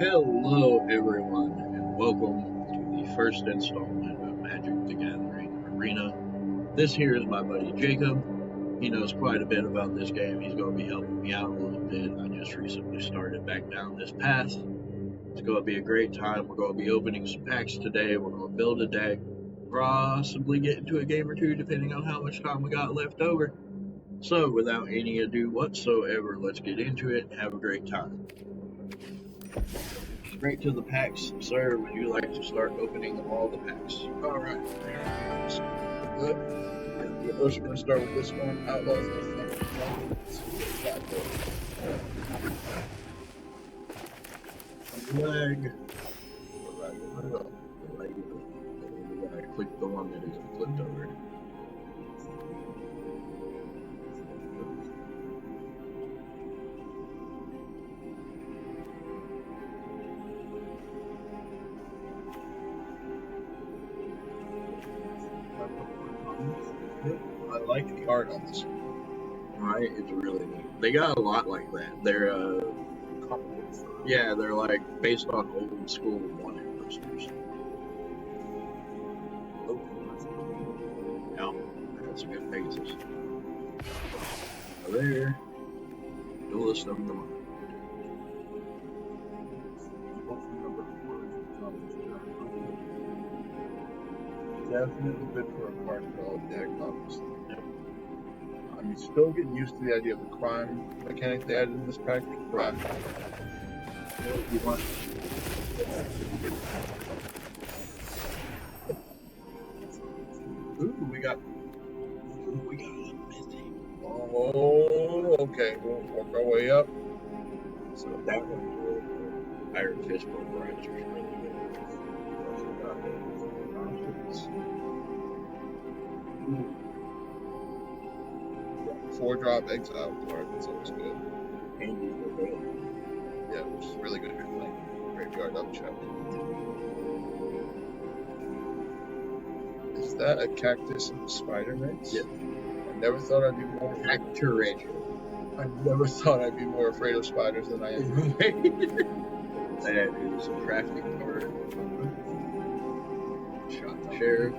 Hello, everyone, and welcome to the first installment of Magic the Gathering Arena. This here is my buddy Jacob. He knows quite a bit about this game. He's going to be helping me out a little bit. I just recently started back down this path. It's going to be a great time. We're going to be opening some packs today. We're going to build a deck, possibly get into a game or two, depending on how much time we got left over. So, without any ado whatsoever, let's get into it and have a great time. Straight to the packs, sir. Would you like to start opening all the packs? All right. Good. We're first going to start with this one. Outlaws of Leg. I clicked the one that isn't flipped over. I like the art on this one. Right, it's really neat. They got a lot like that. They're yeah, they're like based on old school wanted posters. Yeah, that's some good faces. There, coolest of them all. Definitely good for a card draw deck, obviously. I'm still getting used to the idea of the crime mechanic they added in this pack. Right. You want? Ooh, we got a mythic. Oh, okay. We'll work our way up. So that one's really cool. Iron Fist Pulverizer's really good. 4-drop exile card. That's always good. Yeah, which is really good if you're playing graveyard up check. Is that a cactus and spider mix? Yeah. I never thought I'd be more I never thought I'd be more afraid of spiders than I am. That is a crafting card. Shot the sheriff.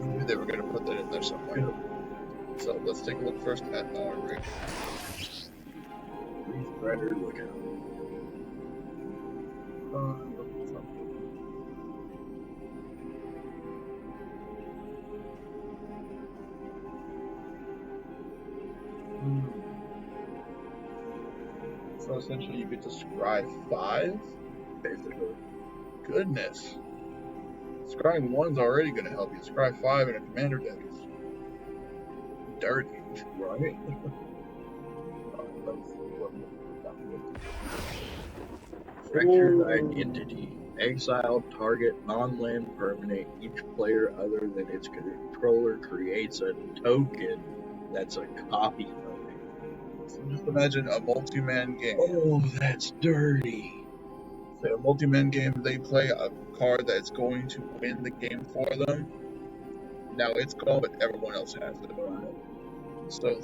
I knew they were going to put that in there somewhere. So let's take a look first at our rig. Rider, look out. So essentially you get to scry 5? Basically. Goodness. Scrying 1's already going to help you. Scry 5 in a commander deck is dirty. Right? Fractured identity. Exile target non-land permanent. Each player other than its controller creates a token that's a copy of it. So just imagine a multi-man game. Oh, that's dirty. Say a multi-man game, they play a card that's going to win the game for them. Now it's gone, but everyone else has it. So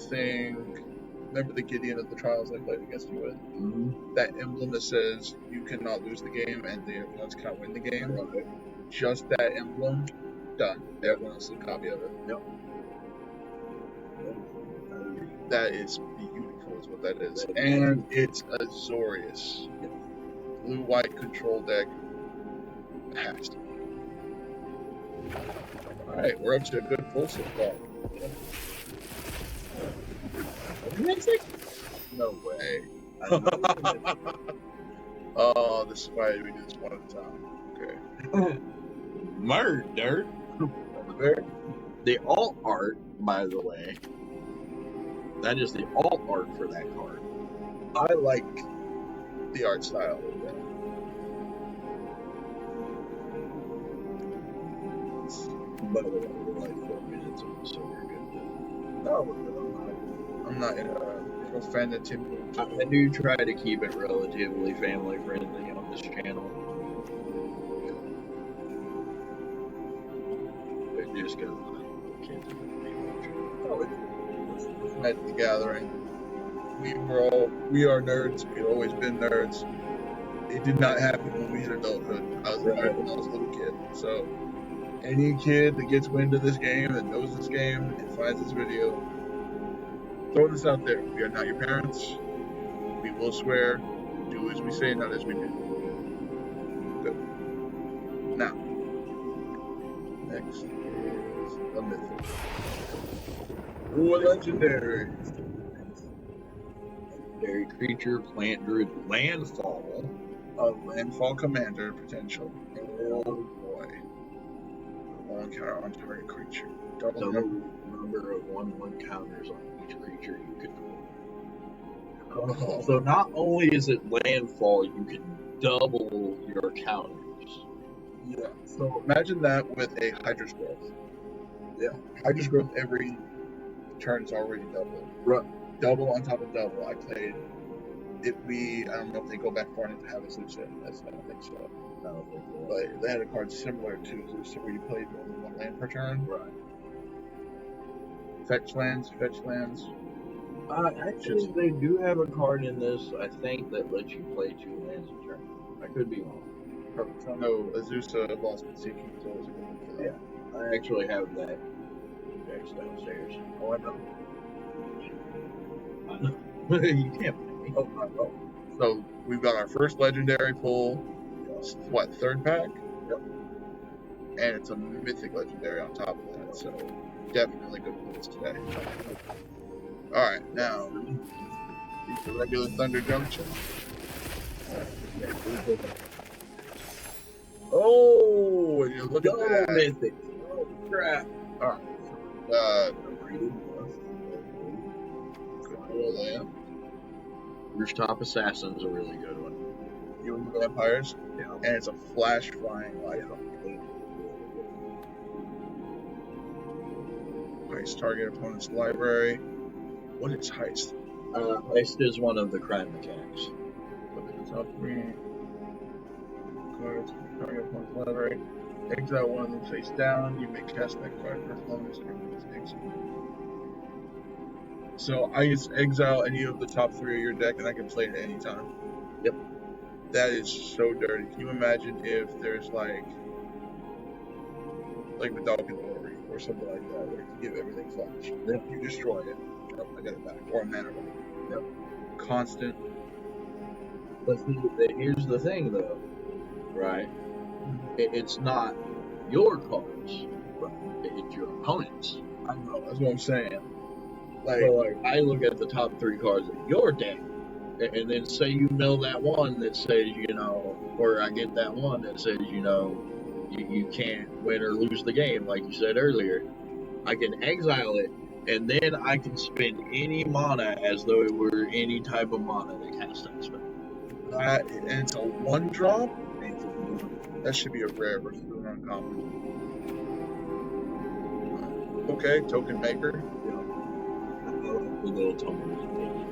remember the Gideon of the Trials I played against you with? Mm-hmm. That emblem that says you cannot lose the game and the everyone else cannot win the game. Right. Just that emblem, done. Everyone else has a copy of it. Yep. That is beautiful, is what that is. And it's Azorius. Yep. Blue-white control deck. Has to be. Alright, we're up to a good pull so far. No way. Oh, this is why we do this one at a time. Okay. Murder. The alt art, by the way, that is the alt art for that card. I like the art style. By the way, we're like 4 minutes in, so we're good. No, I'm not in a fanatic mood. I do try to keep it relatively family friendly on this channel. But just because kids are going to be watching. Magic the Gathering. we are nerds. We've always been nerds. It did not happen when we hit adulthood. I was a nerd when I was a little kid. So any kid that gets wind of this game, that knows this game, and finds this video, throw this out there. We are not your parents. We will swear. Do as we say, not as we do. Good. Now, next is a mythic. Ooh, a legendary. Legendary creature, plant druid, landfall. A landfall commander potential. Oh boy. One counter on target creature. Double number of 1/1 counters on each creature you control. So not only is it landfall, you can double your counters. Yeah. So imagine that with a Hydra's Growth. Yeah. Hydra's Growth every turn is already double. Right. Double on top of double. I played. I don't know if they go back far enough to have a Zeus in. I don't think so. But they had a card similar to Zeus where you played only one land per turn. Right. Fetch lands. Actually, they do have a card in this, I think, that lets you play 2 lands a turn. I could be wrong. Perfect. I know Azusa Lost and Seeking is always a good one for that. Yeah. I actually have that decks downstairs. Oh, I know. You can't play me. Oh, I know. So we've got our first legendary pull. What, 3rd pack? Yep. And it's a mythic legendary on top of that, so definitely good pulls today. Alright, now the regular Thunder Junction. Oh, and you look at that. Mythic. Oh crap. Alright. Rooftop Assassin's a really good one. You and the Vampires? Yeah. And it's a flash flying life. Heist target opponent's library. What is heist? Heist is one of the crime mechanics. Look at the top 3 cards. Target opponent's library. Exile one of them face down. You may cast that card for as long as it is exiled. So I just exile any of the top 3 of your deck and I can play it at any time. Yep. That is so dirty. Can you imagine if there's like Medallion Glory or something like that, where you can give everything flash. Yep. You destroy it. Yep, I got it back. Or a mana roll. Yep. Constant. But here's the thing, though, right? It's not your cards, it's your opponent's. I know, that's what I'm saying. Like, I look at the top 3 cards of your deck, and then say you mill that one that says, or I get that one that says, you can't win or lose the game, like you said earlier. I can exile it, and then I can spend any mana as though it were any type of mana to cast that spell. And it's a 1-drop? That should be a rare versus an uncommon. Okay, Token Maker. The little tumbleweed piggy.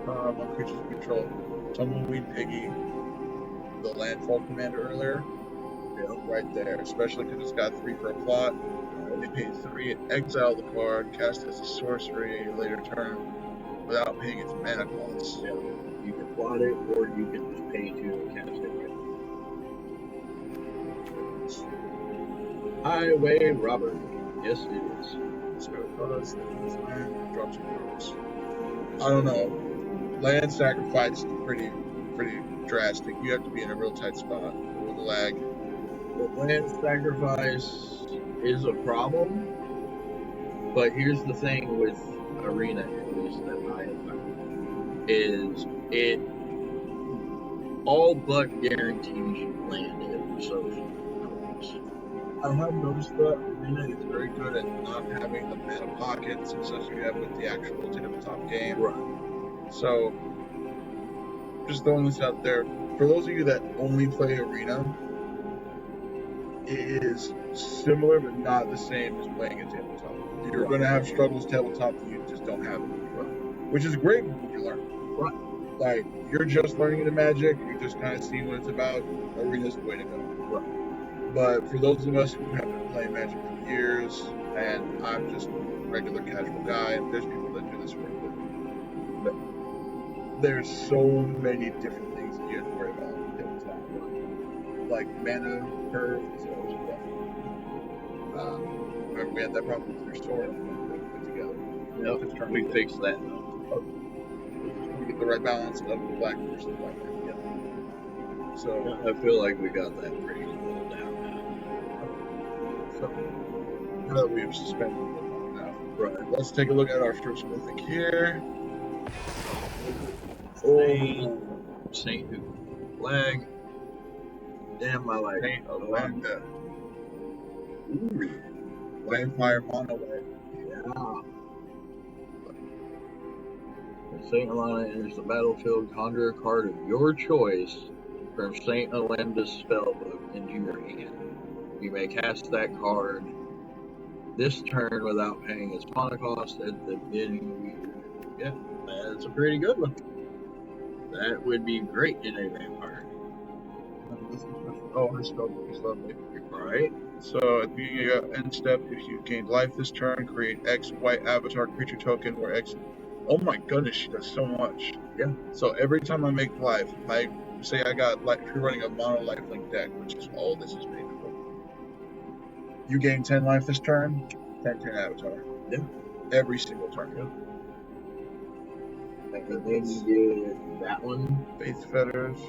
One creature's control. Tumbleweed Piggy. The landfall commander earlier. Yeah, right there. Especially because it's got 3 for a plot. They pay 3, exile the card, cast it as a sorcery later turn without paying its mana cost. Yeah. You can plot it, or you can just pay 2 and cast it. Highway Robbery. Yes, it is. So cards, land, drop 2 cards. I don't know. Land sacrifice is pretty drastic. You have to be in a real tight spot with the lag. The land sacrifice is a problem, but here's the thing with Arena, at least that I have found, is it all but guarantees you land every social. I have noticed that Arena is very good at not having the mana pocket success you have with the actual tabletop game. Right. So, just throwing this out there, for those of you that only play Arena, it is similar but not the same as playing a tabletop. You're going to have struggles tabletop that you just don't have it, which is great when you learn. Right. Like, you're just learning into Magic, you're just kind of seeing what it's about, Arena's the way to go. Right. But for those of us who have been playing Magic for years, and I'm just a regular casual guy, and there's people that do this for a living. there's so many different things that you have to worry about on the tabletop. Like mana curve is always a rough one. Remember we had that problem with your sword put together. Yep, we fixed that. We get the right balance of the black versus the white. Yep. So I feel like we got that pretty well down now. So now that we've suspended it long enough, right? Let's take a look at our first mythic here. Saint who flag. Damn, I like Saint Alenda. Vampire mono white. Yeah. When Saint Alana enters the battlefield, conjure a card of your choice from Saint Alenda's spellbook into your hand. You may cast that card this turn without paying its mana cost at the beginning of the year. Yeah, that's a pretty good one. That would be great in a vampire. Oh, her spellbook is lovely. Right? So at the beginning of your end step, if you gained life this turn, create X white avatar creature token where X. Oh my goodness, she does so much. Yeah. So every time I make life, if I say I got life, if you're running a mono lifelink deck, which is all this is made for, you gain 10 life this turn, 10 avatar. Yeah. Every single turn. Yeah. And then you get that one. Faith Fetters.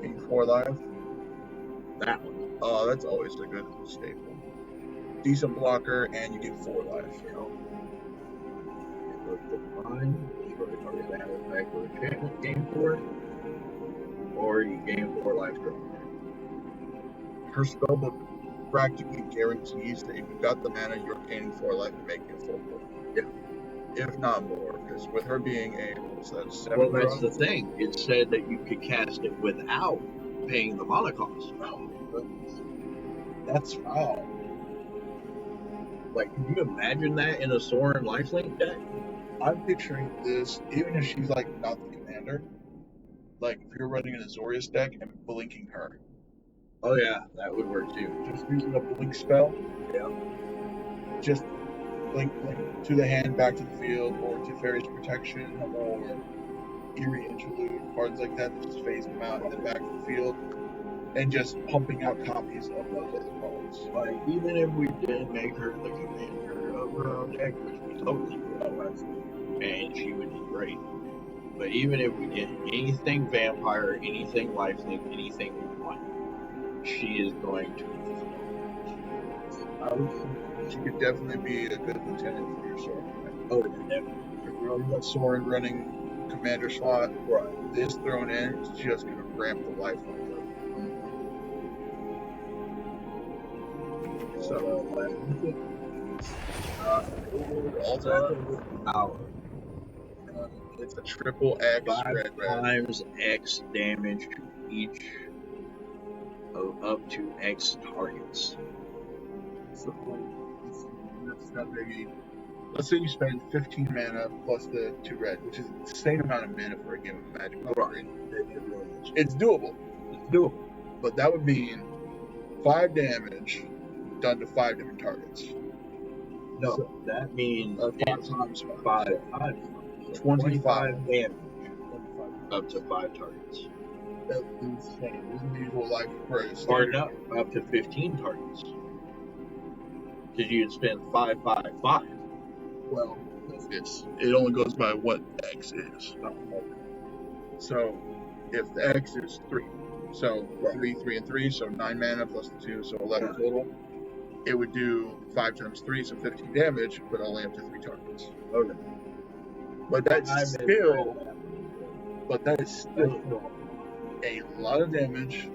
Gain 4 life. That one. Oh, that's always a good staple. Decent blocker, and you get 4 life. You know. Divine, destroy target that effect or enchantment, gain 4. Or you gain 4 life drawn. Her spellbook practically guarantees that if you got the mana, you're gaining 4 life and making a 4-4. Yeah. If not more, because with her being a 7. Well, that's the thing. It said that you could cast it without paying the mana cost. Oh, goodness. That's foul. Like, can you imagine that in a Sorin lifelink deck? I'm picturing this, even if she's like not the commander, like if you're running an Azorius deck and blinking her. Oh yeah, that would work too. Just using a blink spell. Yeah. Just blink to the hand, back to the field, or to Fairy's Protection, or Eerie Interlude, cards like that just phase them out and then back to the field, and just pumping out copies of those other cards. Like, even if we did make her the commander of her own deck, which we totally would, and she would be great. But even if we did anything vampire, anything lifelink, anything one, she is going to. She could definitely be a good lieutenant for your Sorin. Oh, definitely. If you're running Sorin running commander slot, right. This thrown in is just going to ramp the life up. So, alternative power. It's a triple X 5 red. times X damage to each of up to X targets. So that's not very. Let's say you spend 15 mana plus the 2 red, which is an insane amount of mana for a game of Magic. Right. It's doable. It's doable. But that would mean 5 damage done to 5 different targets. No, so that means 5 times 5 times. 25 damage up to 5 targets. That's insane. This is the usual life for a Or no, up to 15 targets. Because you'd spend 5, 5, 5. Well, it only goes by what X is. So if the X is 3, so 3, 3, and 3, so 9 mana plus the 2, so 11 total. It would do 5 times 3, so 15 damage, but only up to 3 targets. Okay. But that is still a lot of damage,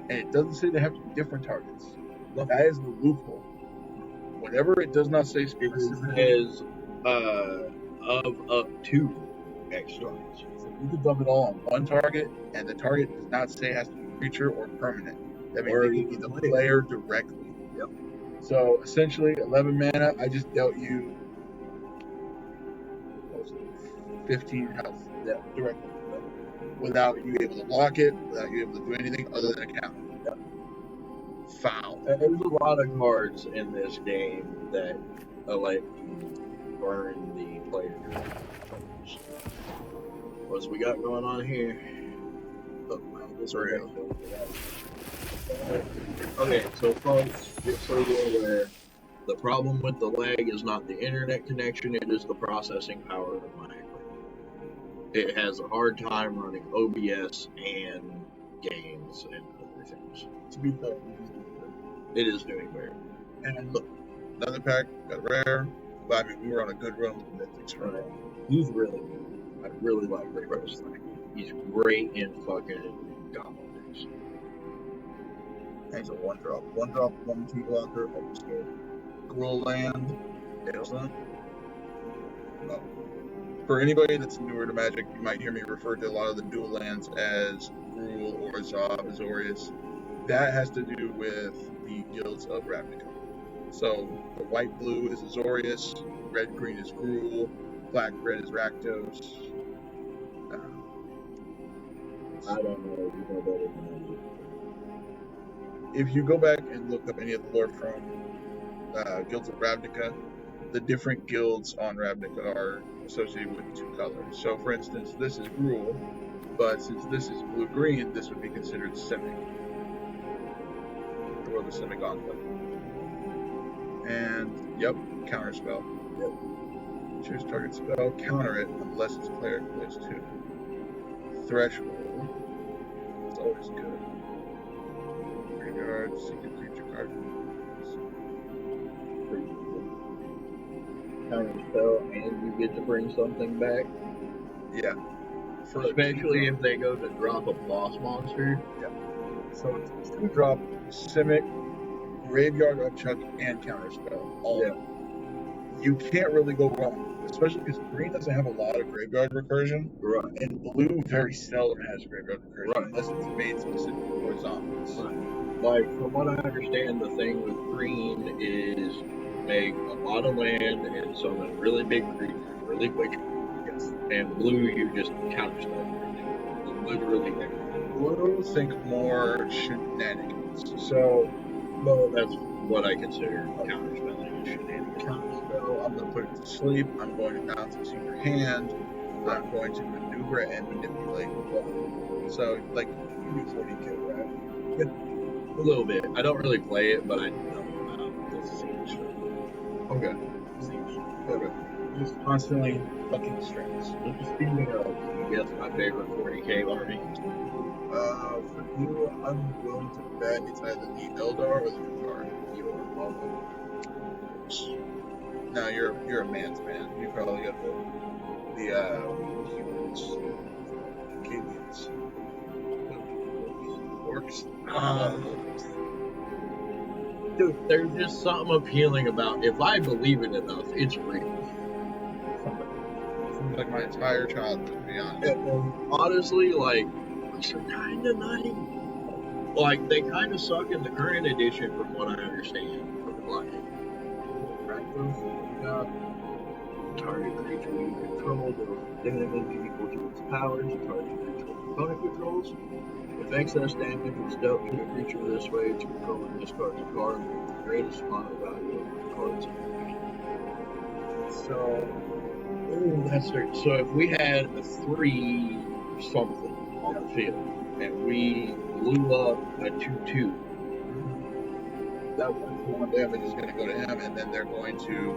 and it doesn't say they have to be different targets. That is the loophole. Whenever it does not say specifically, it says of up to X targets. So you can dump it all on one target, and the target does not say it has to be a creature or permanent. That means it can be the player directly. Yep. So essentially, 11 mana, I just dealt you 15 health directly. Without you able to block it, without you able to do anything other than a counter. Yep. Foul. And there's a lot of cards in this game that let you burn the player. What's we got going on here? This rail. Okay, so folks, just so you're aware, the problem with the lag is not the internet connection, it is the processing power of my equipment. It has a hard time running OBS and games and other things. To be fair, it is doing very well. And look, another pack got rare. But I mean, we were on a good run with the mythics for right. He's really good. I really like Ray Rose. He's great in fucking goblins. He's a 1-drop. 1-drop, 1/2 blocker, overscale. Gruul land. Excellent. Well, for anybody that's newer to Magic, you might hear me refer to a lot of the dual lands as Gruul or Azorius. That has to do with the guilds of Ravnica. So the white-blue is Azorius, red-green is Gruul, black-red is Rakdos. I don't know. You know better than I do. If you go back and look up any of the lore from Guilds of Ravnica, the different guilds on Ravnica are associated with 2 colors. So, for instance, this is Gruul, but since this is blue-green, this would be considered Simic. Or the Simic Enclave. And, yep, counterspell. Yep. Choose target spell, counter it, unless its player plays 2. Threshold. It's always good. Graveyard, secret creature card. Counterspell, and you get to bring something back. Yeah. Especially if they go to drop a boss monster. Yeah. So it's 2-drop, Simic, Graveyard Upchuck, and Counterspell. All yeah. You can't really go wrong, especially because green doesn't have a lot of graveyard recursion. Right. And blue very seldom has graveyard recursion, right. unless it's made specifically for zombies. Right. Like, from what I understand, the thing with green is make a lot of land and summon really big creatures really quick. Yes. And blue, you just counterspell everything. Literally everything. Blue, think more shenanigans. So, well, that's what I consider counterspelling and shenanigans. Counterspell, I'm going to put it to sleep. I'm going to bounce it to your hand. I'm going to maneuver and manipulate. So, like, you do 40k, right? Yeah. A little bit. I don't really play it, but I know about the siege. Okay. Siege. Okay. Just constantly fucking strings. Speaking of, you guess my favorite 40k army? For you, I'm willing to bet it's either the Eldar or the Ukar. You are probably. No, you're a man's man. You probably got the humans, Acadians, orcs. Dude, there's just something appealing about if I believe it enough, it's real. Seems like my entire childhood, to be honest. And honestly, like, they're kind of nice. Like, they kind of suck in the current edition, from what I understand. Like, target creature you control deals damage equal to its powers. Target creature opponent controls. If excess damage is dealt to a creature this way, its controller discards a card with the greatest amount of value of the cards in your hand. So, that's right. So if we had a 3 something on the field and we blew up a 2/2, that 1/1 damage is going to go to him, and then they're going to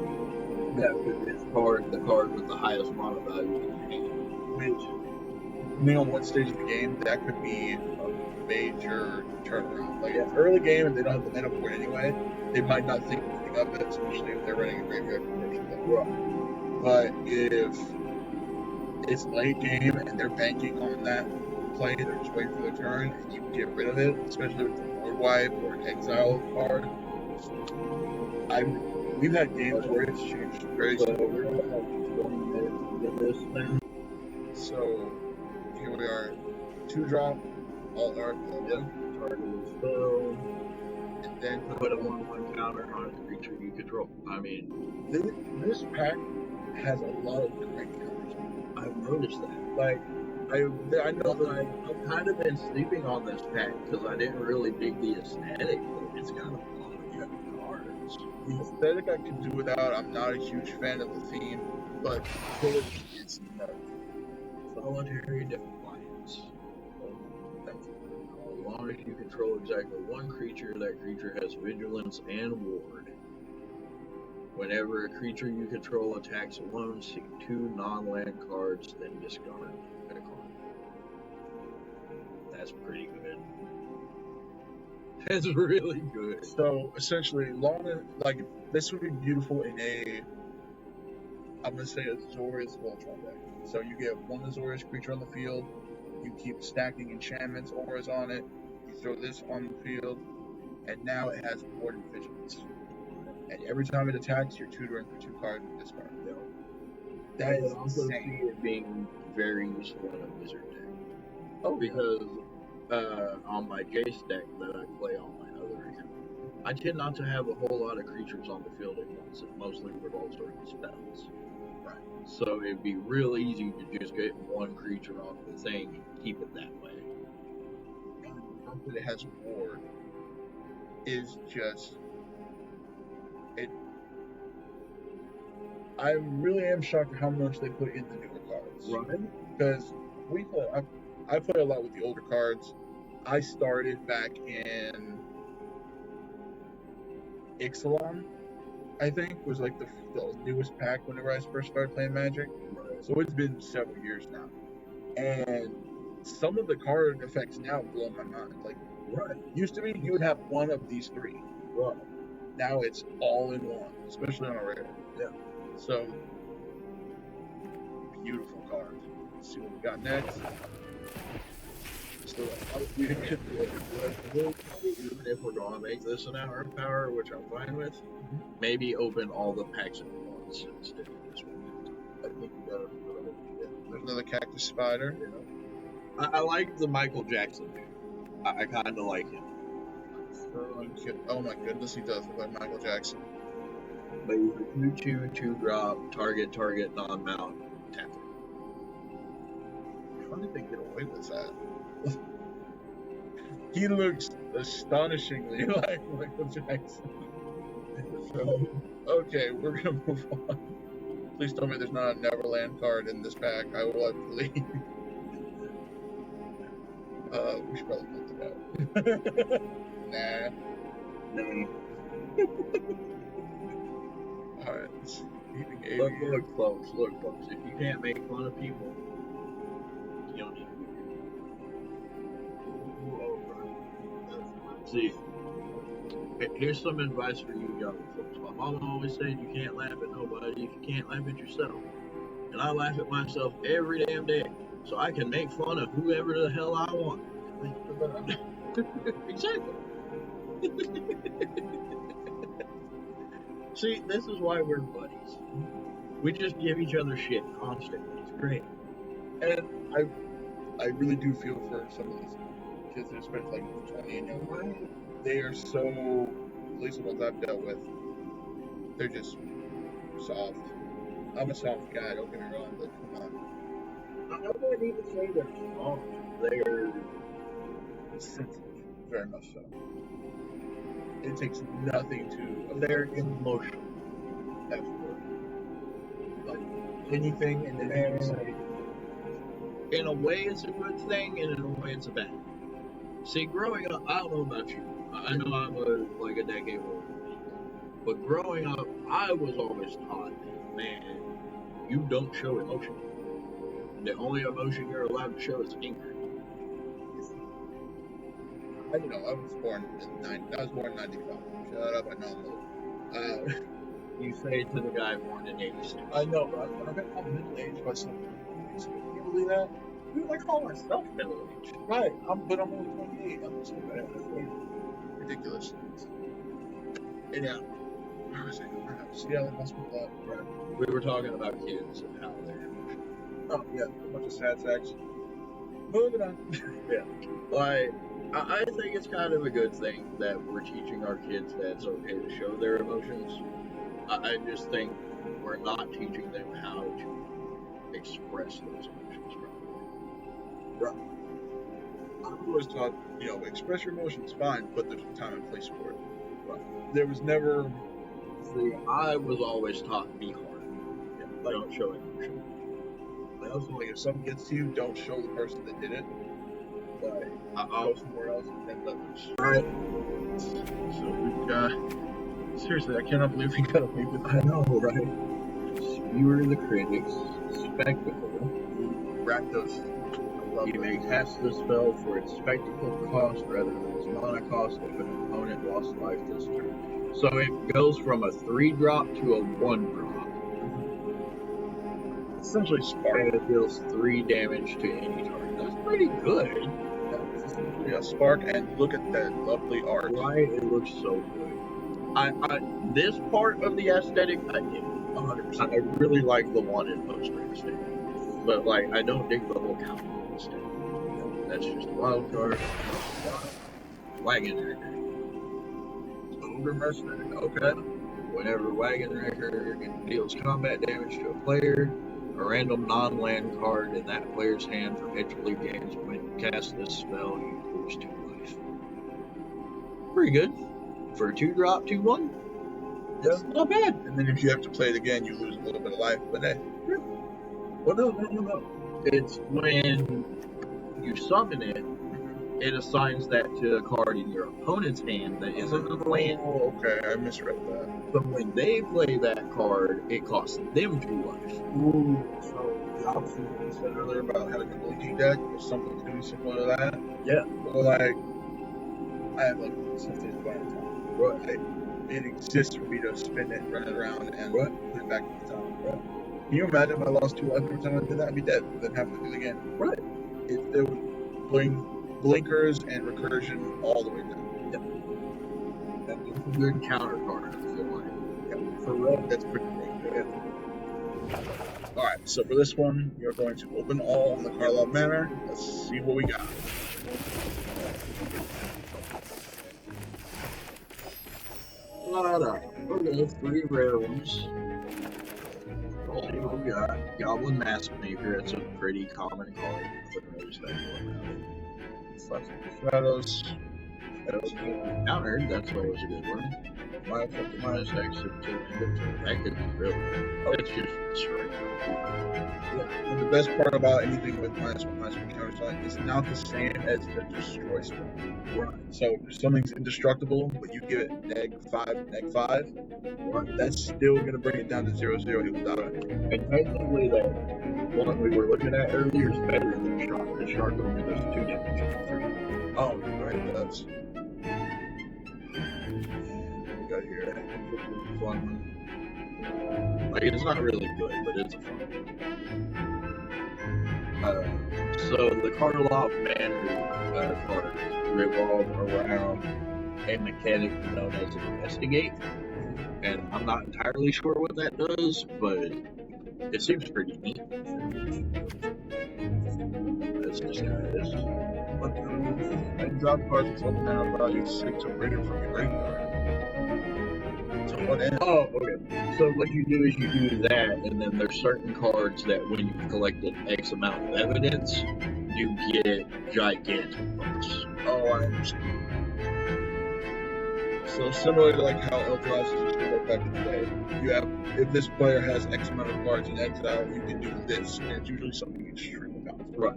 that would discard the card with the highest amount of value in your hand. Which, depending on what stage of the game, that could be a major turnaround. Like, if early game and they don't have the mana for it anyway, they might not think anything of it, especially if they're running a graveyard conversion. But if it's late game and they're banking on that play, they're just waiting for their turn, and you get rid of it, especially with the board wipe or an exile card. We've had games where it's changed very slowly. We're going to have 20 minutes to get this thing. So, here we are. 2-drop, all art, Target spell, and then put a 1/1 counter on a creature you control. I mean, this pack has a lot of great counters. I've noticed that. Like, I know that I've kind of been sleeping on this pack because I didn't really dig the aesthetic, but it's got a lot of good cards. The aesthetic I could do without. I'm not a huge fan of the theme, but it's nuts. So Voluntary defiance. As long as you control exactly one creature, that creature has vigilance and ward. Whenever a creature you control attacks alone, seek 2 non-land cards, then discard a card. That's pretty good. That's really good. So essentially, this would be beautiful in I'm gonna say Azorius Voltron deck. So you get one Azorius creature on the field, you keep stacking enchantments, auras on it, you throw this on the field, and now it has ward and vigilance. And every time it attacks, you're tutoring for 2 cards and discard. That is also see it being very useful in a wizard deck. Oh, because on my Jace deck that I play on my other account, I tend not to have a whole lot of creatures on the field at once. It mostly revolves around spells. Right. So it'd be real easy to just get one creature off the thing and keep it that way. And the fact that it has ward is just it. I really am shocked at how much they put in the newer cards. Right. Because I play a lot with the older cards. I started back in Ixalan, I think, was like the newest pack whenever I first started playing Magic. Right. So it's been several years now. And some of the card effects now blow my mind. Like, used to be you would have one of these 3. Right. Now it's all in one, especially on a rare. Yeah. So, beautiful card. Let's see what we got next. So, even if we're going to make this an hour of power, which I'm fine with, maybe open all the packs at once instead of this one. I think we got There's another cactus spider. Yeah. I like the Michael Jackson dude. I kind of like him. Oh my goodness, he does look like Michael Jackson. But he's a 2/2, 2-drop, target, non-mount, tap. How did they get away with that? He looks astonishingly like Michael Jackson. So, okay, we're gonna move on. Please tell me there's not a Neverland card in this pack. I will have to leave. We should probably put it out. Nah. No. Alright. Look, folks. If you can't make fun of people, you don't need to be here. See, here's some advice for you young folks. My mama always said you can't laugh at nobody if you can't laugh at yourself. And I laugh at myself every damn day, so I can make fun of whoever the hell I want. Exactly. See, this is why we're buddies. We just give each other shit constantly. It's great. And I really do feel for some of these kids that especially like 20 and younger. They are so, at least the ones I've dealt with, they're just soft. I'm a soft guy, don't get me wrong, but come on. I wouldn't even say they're soft. They're sensitive, very much so. It takes nothing to. They're emotional. That's what. Like anything and then you can say. In a way, it's a good thing, and in a way, it's a bad thing. See, growing up, I don't know about you. I know I'm a decade older than you. But growing up, I was always taught that, man, you don't show emotion. The only emotion you're allowed to show is anger. I don't know. I was born in 95. Shut up, I know I'm old. You say to the guy born in 86. I know, but I've been middle-aged by some. Can you believe that? Dude, I call myself middle-aged. Right, but I'm only 28. I'm so bad. Ridiculous. And yeah, where was I? Seattle Hospital Club. Right. We were talking about kids and how they're emotional. Oh, yeah, a bunch of sad sacks. Moving on. Yeah. Like, I think it's kind of a good thing that we're teaching our kids that it's okay to show their emotions. I just think we're not teaching them how to express those emotions properly. Right. I was taught, express your emotions, fine, but there's a time and place for it. Right. There was never. See, I was always taught be hard. Don't show emotion. Well, else. Like if something gets to you, don't show the person that did it. But go somewhere else and then let loose. Alright. So we've got. Seriously, I cannot believe we got away with that. I know, right? Skewer the critics. Spectacle. Rakdos. You may cast the spell for its spectacle cost rather than its mana cost if an opponent lost life this turn. So it goes from a 3-drop to a 1-drop. Essentially spark. And it deals 3 damage to any target. That's pretty good. Yeah, spark, and look at that lovely art. Right, it looks so good. This part of the aesthetic, I dig. 100%. I really like the one in poster aesthetic. But, like, I don't dig the whole counter aesthetic. That's just a wild card. Wagon Wrecker. Ogre Mercenary. Okay. Whenever Wagon Wrecker deals combat damage to a player, a random non-land card in that player's hand perpetually gains when you cast this spell, you lose 2 life. Pretty good. For a 2-drop, 2/1? That's not bad. And then if you have to play it again, you lose a little bit of life, but hey. Yeah. Well, no. It's when you summon it, it assigns that to a card in your opponent's hand that isn't in the land. Oh, okay, I misread that. But when they play that card, it costs them 2 life. Ooh, so the option you said earlier about having a blinking deck or something doing similar to that? Yeah. Or like, I have like something by the time. Right. It exists for me to spin it, run it around, and Right. put it back to the top. Right. Can you imagine if I lost 2 life every time I did that? I'd be dead. Then have to do it again. Right. It would blinkers and recursion all the way down. Yep. That's a good counter card, I feel like. Yeah. For red, that's pretty great. Yeah. Alright, so for this one, you're going to open all in the Karlov manner. Let's see what we got. Okay, 3 rare ones. Let's see what we got. Goblin Mask Maker, it's a pretty common card for those that Shadows. countered, that's always a good one. Minus X to end of turn. That could be really good. It's just straight. Yeah. And the best part about anything with minus one countersign is not the same as the destroy spell. Right. So if something's indestructible, but you give it -5, that's still going to bring it down to 0/0. It will die. And technically, that one we were looking at earlier is better than Shark. The Shark only does 2 damage on 3. Oh, right, it does. What we got here? Fun one. Like, it's not really good, but it's a fun one. So the Karlov Manor cards revolve around a mechanic known as investigate, and I'm not entirely sure what that does, but it seems pretty neat. That's just how it is. And drop cards with total mana value 6 or greater from your graveyard. So what end? Oh, okay. So what you do is you do that, and then there's certain cards that when you've collected X amount of evidence, you get gigantic buffs. Oh, I understand. So similar to like how Eldras used to work back in the day, you have, if this player has X amount of cards in exile, you can do this, and it's usually something extremely powerful. Right.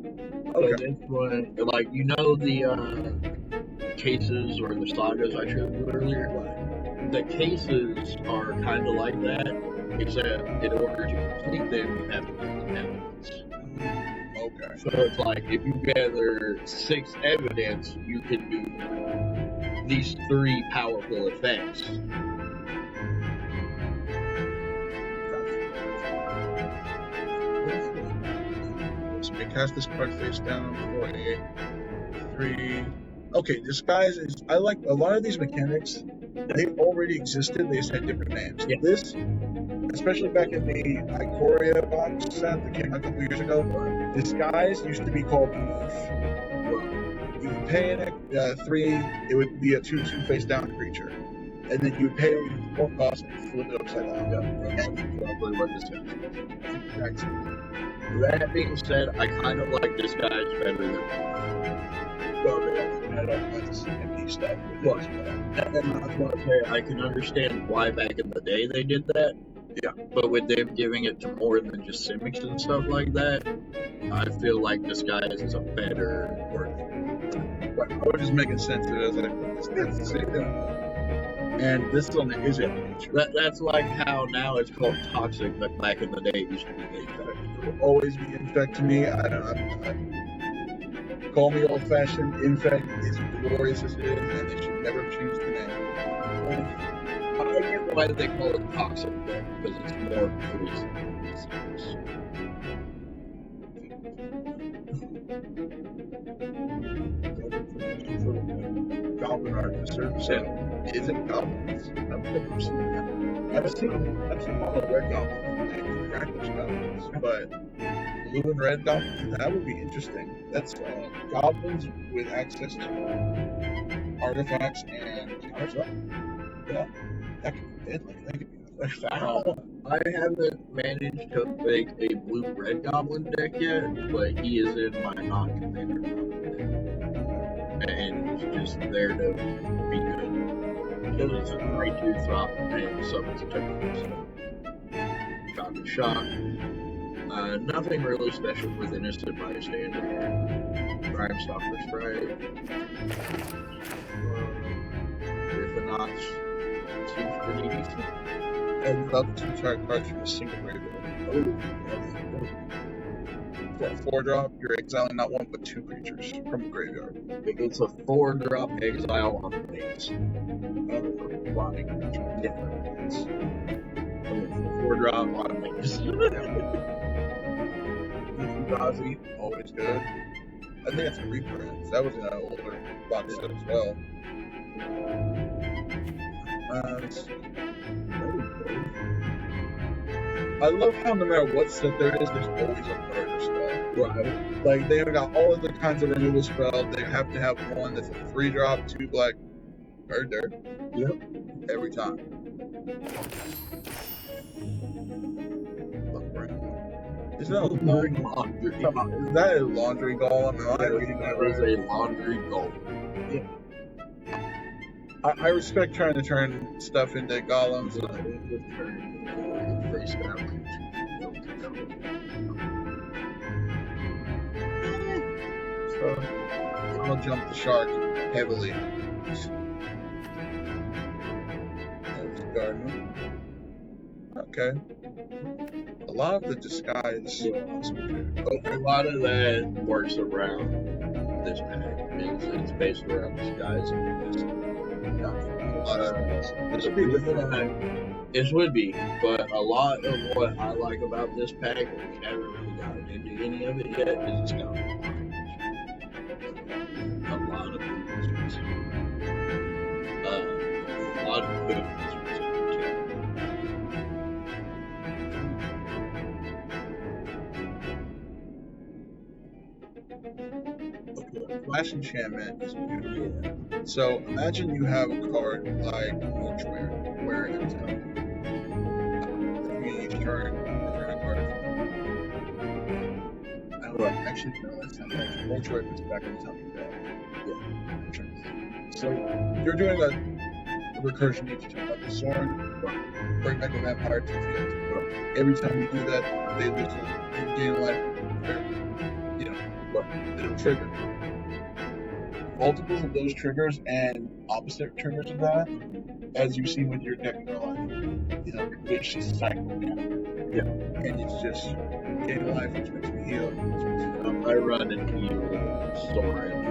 Okay. So this one, like, you know the cases or the sagas I showed you earlier? The cases are kind of like that, except in order to complete them, you have to get the evidence. Okay. So it's like, if you gather 6 evidence, you can do these 3 powerful effects. So we cast this card face down for a 3. Okay, disguise is. I like a lot of these mechanics. They've already existed. They just had different names. Yeah. This, especially back in the Ikoria box set that came out a couple years ago, disguise used to be called Move. You would pay an 3. It would be a 2/2 face down creature, and then you would pay 4 cost and flip it upside down. That's probably what this is. That being said, I kind of like this guy's better than Well, they also had all kinds of empty stuff with it. and that's what I say. I can understand why back in the day they did that, Yeah. But with them giving it to more than just Simics and stuff like that, I feel like Disguise is a better word. Right. I was just making sense of it. I was like, that's the same thing. And this one is it. That's like how now it's called Toxic, but back in the day it used to be Infect. It will always be Infect to me. Call me old-fashioned. Infect is glorious as it is, and they should never change the name. I get why they call it Toxic, though, because it's more poison. Goblin artificer. So is it goblins? I've never seen that. I've seen all the red goblins and Rakdos goblins, but blue and red goblins, that would be interesting. That's goblins with access to artifacts and counters. Yeah, that could be deadly. That could be I haven't managed to make a blue-red goblin deck yet, but he is in my non-commander goblin deck. And he's just there to be good. Because it's a 3/2 drop and summons a token. So, shock. Nothing really special with Innocent Bystander. Crime Stopper Strike. Griffinox seems pretty decent. And love 2 target cards from a single graveyard. For a 4-drop, you're exiling not 1 but 2 creatures from a graveyard. It's a 4-drop exile on planes. Flying creature. Yeah. 4-drop on planes. Fugazi, always good. I think it's a reprint. That was in an older box set as well. I love how no matter what set there is, there's always a murder spell. Right. Like, they've got all of the kinds of removal spells. They have to have one that's a 3-drop, 2 black, murder. Yep. Every time. Is that a laundry? Is that a laundry golem? Am I reading that That is right? a laundry golem. Yeah. I respect trying to turn stuff into golems. Face down. So I'll jump the shark heavily. There's Gardener. Okay. A lot of the disguise. A lot of that works around this pack. It's based around disguise and this. It would be, but a lot of what I like about this pack, and we haven't really gotten into any of it yet, is it's got a lot of movements. A lot of movements. Flash enchantment is beautiful. So imagine you have a card like Mortuary, where every time each turn, you turn a card. I don't know, actually, no, that's not right. Mortuary puts it back on the top of your deck. Yeah. So you're doing a recursion each turn, like a Sorin, bring back a vampire to the field. Every time you do that, they lose a gain of life. It'll trigger. Multiples of those triggers and opposite triggers of that, as you see with your deck in your life, which is cycle. Yeah. And it's just gain life, which makes me heal. I run an evil Sorin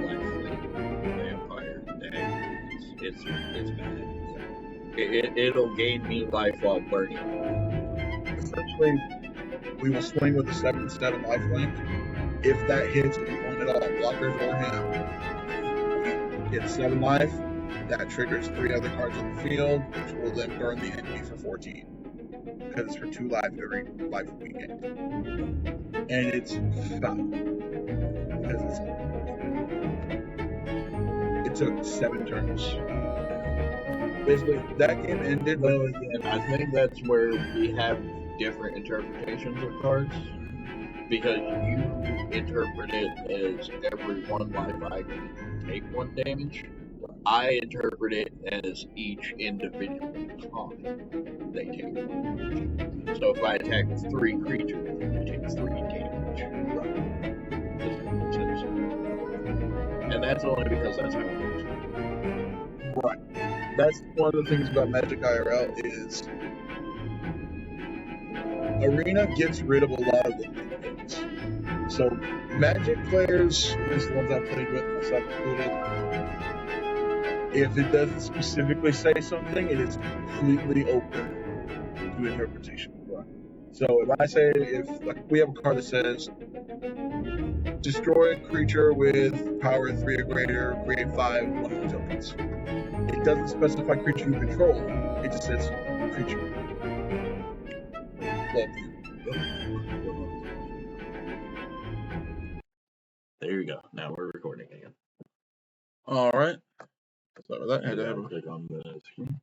vampire deck. It's bad. It'll gain me life while burning. Essentially, we will swing with a 7/7 lifelink. If that hits, if you own it all, blockers or him, we get 7 life. That triggers 3 other cards in the field, which will then burn the enemy for 14. Because it's for 2 life every life we gain. And it's fun. Because it took 7 turns. Basically, that game ended. Well, again, I think that's where we have different interpretations of cards. Because you interpret it as every 1 life I can take 1 damage. I interpret it as each individual time they take damage. So if I attack with 3 creatures, they take 3 damage. Does that make sense? And that's only because that's how it works. Right. That's one of the things about Magic IRL is Arena gets rid of a lot of the things. So Magic players, at least the ones I've played with, myself included, if it doesn't specifically say something, it is completely open to interpretation. So if I say, if like we have a card that says, destroy a creature with power 3 or greater, create 5 1 tokens. It doesn't specify creature you control. It just says creature. There you go. Now we're recording again. All right. Sorry about that. I had to have a click on the screen.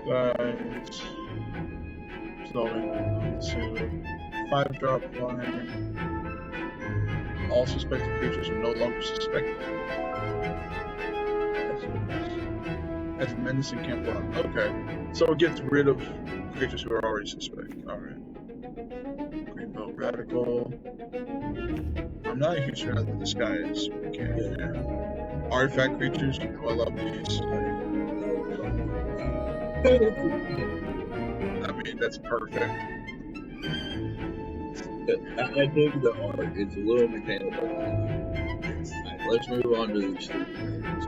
guys. Solving 5-drop line. All suspected creatures are no longer suspected. As a menacing can't block. Okay. So it gets rid of creatures who are already suspect. Alright. Greenbelt Radical. I'm not a huge fan of the disguise mechanic. Yeah. Artifact creatures, you know I love these. I mean, that's perfect. I dig the art. It's a little mechanical. Right, let's move on to these 3 players.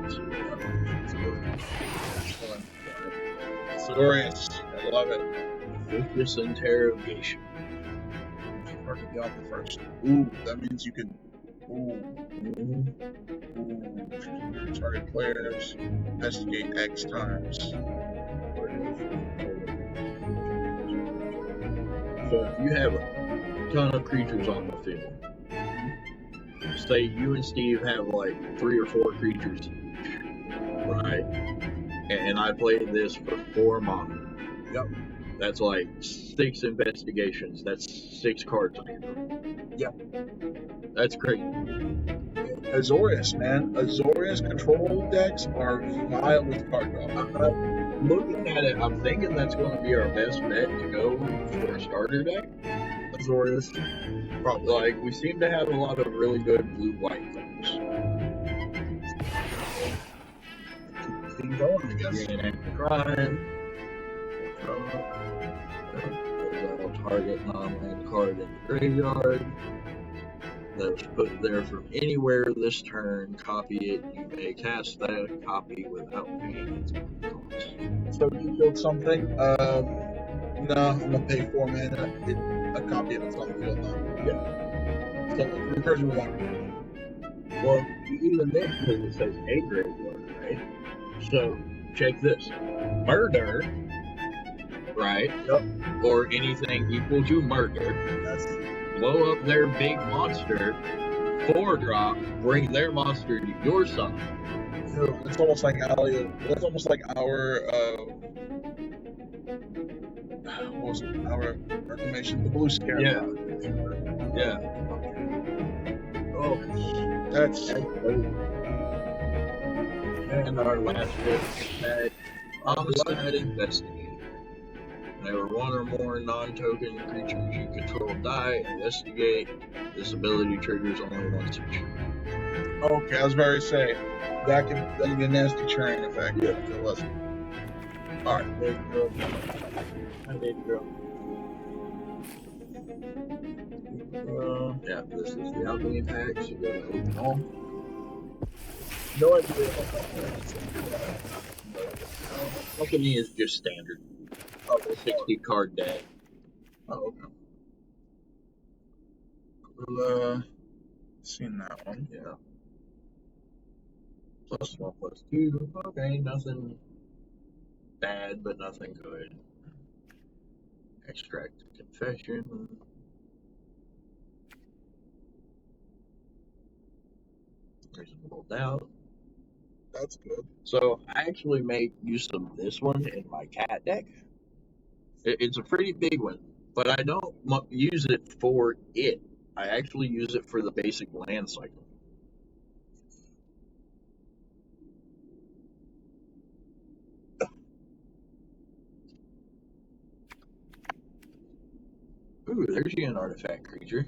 Glorious. I love it. Focus interrogation. Target the offer first. Ooh, that means you can. Ooh. Target players. Investigate X times. So if you have a ton of creatures on the field, say you and Steve have like 3 or 4 creatures each, right? And I played this for 4 mana. Yep. That's like 6 investigations. That's 6 cards on your draw. Yep. That's great. Azorius, man. Azorius control decks are vile with card draw. Looking at it, I'm thinking that's going to be our best bet to go for a starter deck. Azorius. Probably. Like, we seem to have a lot of really good blue-white cards. Keep going, I guess. Green electrifying. That'll target non-land card in the graveyard. That was put there from anywhere this turn. Copy it. You may cast that copy without paying its cost. So you build something. No, I'm gonna pay 4 mana. A copy of it's on the field now. Yeah. So recursion without recursion. Well, even then, because it says a graveyard, right? So check this. Murder, right? Yep. Or anything equal to murder. That's blow up their big monster, 4-drop, bring their monster to your side. It's almost like our what was it? Our reclamation, the blue scare. Yeah. Yeah. Oh, that's and our last bit had homicide investigator. Whenever 1 or more non-token creatures you control die, investigate. This ability triggers only once each. Okay, I was about to say that can be a nasty churn effect. Yeah. If it wasn't. Alright, there you go. There you go. Yeah, this is the alchemy pack, so you gotta open all. No idea. Alchemy is just standard. Oh, 60 card deck. Oh, okay. Seen that one. Yeah. +1/+2. Okay, nothing bad, but nothing good. Extract confession. Reasonable doubt. That's good. So I actually make use of this one in my cat deck. It's a pretty big one. But I don't use it for it. I actually use it for the basic land cycle. Ooh, there's you an artifact creature.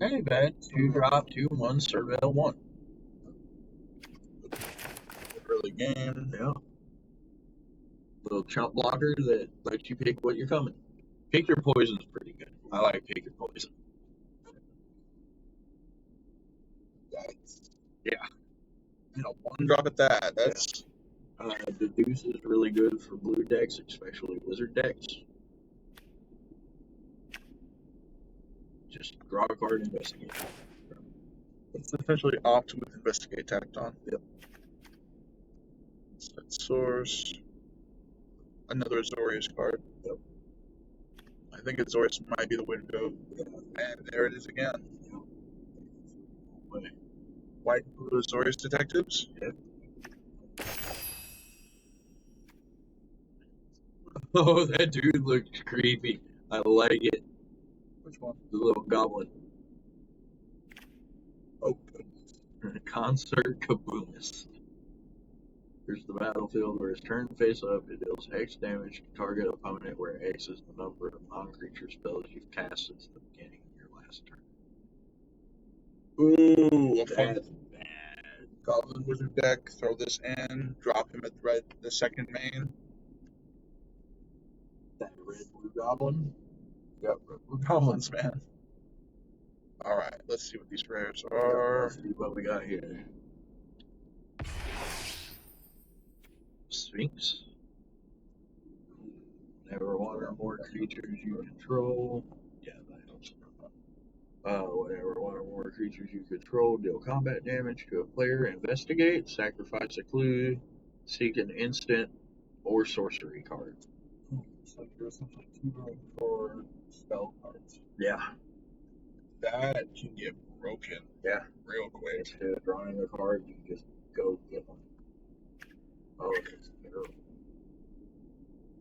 Hey, bad. 2-drop, 2/1, Surveil 1. Early game. Yeah. Little chump blocker that lets you pick what you're coming. Pick your poison's pretty good. I like pick your poison. Yeah. You know, 1-drop at that. That's Deduce is really good for blue decks, especially wizard decks. Just draw a card, investigate. it's essentially opt with investigate tacked on. Yep. Set source. Another Azorius card. Yep. I think Azorius might be the way to go. And there it is again. White and blue Azorius detectives. Yep. Oh, that dude looked creepy. I like it. Which one? The little goblin. Oh, Concert Kaboomus. Here's the battlefield where it's turned face up. It deals X damage to target opponent, where X is the number of non-creature spells you've cast since the beginning of your last turn. Ooh, a fun That's bad. Goblin Wizard deck. Throw this in. Drop him at the second main. That red blue goblin. Yep, red goblins, man. Alright, let's see what these rares are. Let's see what we got here. Sphinx. Never one or more creatures you control. Yeah, that helps. Whenever one or more creatures you control deal combat damage to a player, investigate, sacrifice a clue, seek an instant or sorcery card. It's like you're essentially tutoring for spell cards. Yeah. That can get broken. Yeah. Real quick. Instead of drawing a card, you just go get one. Oh, it's terrible.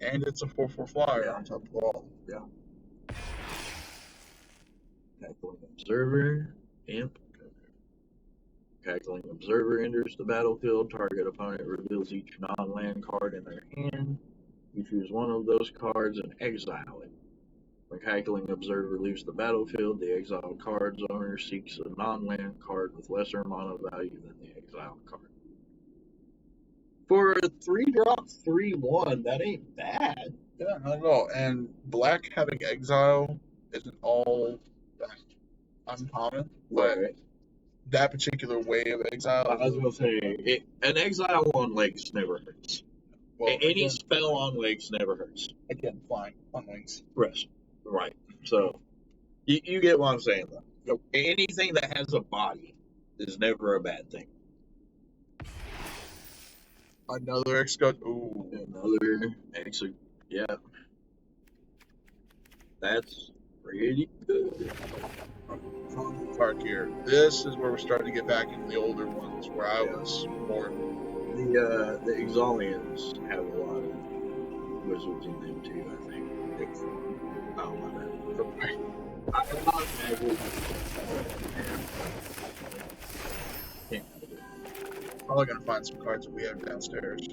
And it's a 4/4 flyer on top of all. Yeah. Cackling Observer, Imp. Cackling Observer enters the battlefield. Target opponent reveals each non-land card in their hand. You choose one of those cards and exile it. When Cackling Observer leaves the battlefield, the exiled card's owner seeks a non-land card with lesser mana value than the exiled card. For a 3-drop 3/1, that ain't bad. Yeah, not at all. And black having exile isn't all that uncommon, but that particular way of exile. I was going to say, an exile on legs never hurts. Well, any spell on legs never hurts. Again, flying on wings. Right. So, you get what I'm saying, though. Yep. Anything that has a body is never a bad thing. Another Excut. Ooh. Another Excut. Yeah. That's pretty good. Card here. This is where we're starting to get back into the older ones where I was more. The Exalians have a lot of wizards in them too, I think. Oh, my bad. I'm not magic. Probably gonna find some cards that we have downstairs.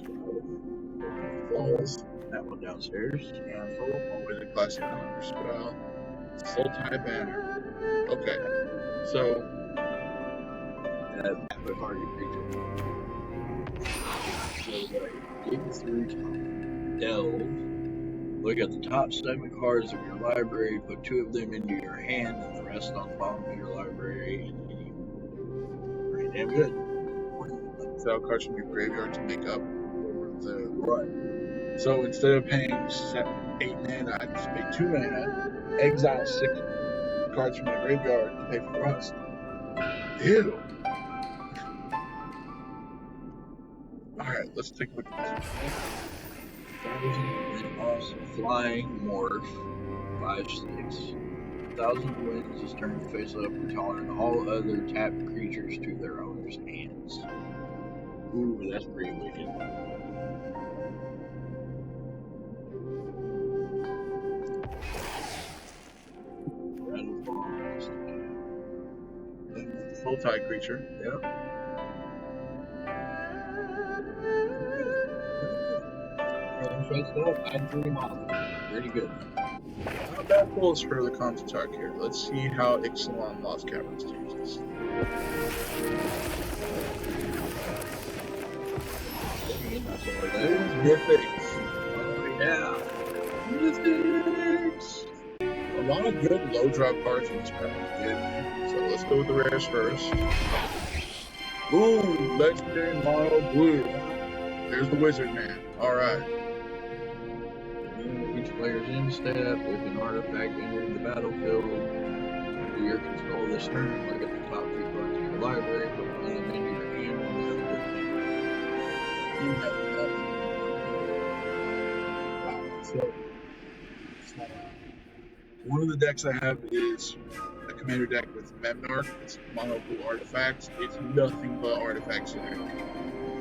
That one downstairs. Handful. Wizard class spell. Soul type banner. Okay. So That's the target creature. So dig through delve. Look at the top 7 cards of your library, put 2 of them into your hand and the rest on the bottom of your library, and pretty damn good. Exile cards from your graveyard to make up the run. So instead of paying 8 mana, I just pay 2 mana, exile 6 cards from my graveyard to pay for the rest. Ew. Alright, let's take a look at this. Flying morph 5/6. 1,000 Winds is turned face up, return all other tapped creatures to their owner's hands. Ooh, that's pretty wicked. multi-creature. Yep. Add 3 monsters. Pretty good. Not bad pulls for the Construct here. Let's see how Ixalan Lost Caverns uses. Mythics. Oh, yeah. Mythics. A lot of good low drop cards in this pack. Yeah. So let's go with the rares first. Ooh, legendary mono blue. There's the wizard man. Alright. Each player's in step, if an artifact enters the battlefield under your control this turn, look at the top 2 cards in your library, put one of them into your hand and the other So, one of the decks I have is a commander deck with Memnarch. It's mono blue artifacts. It's nothing but artifacts in there.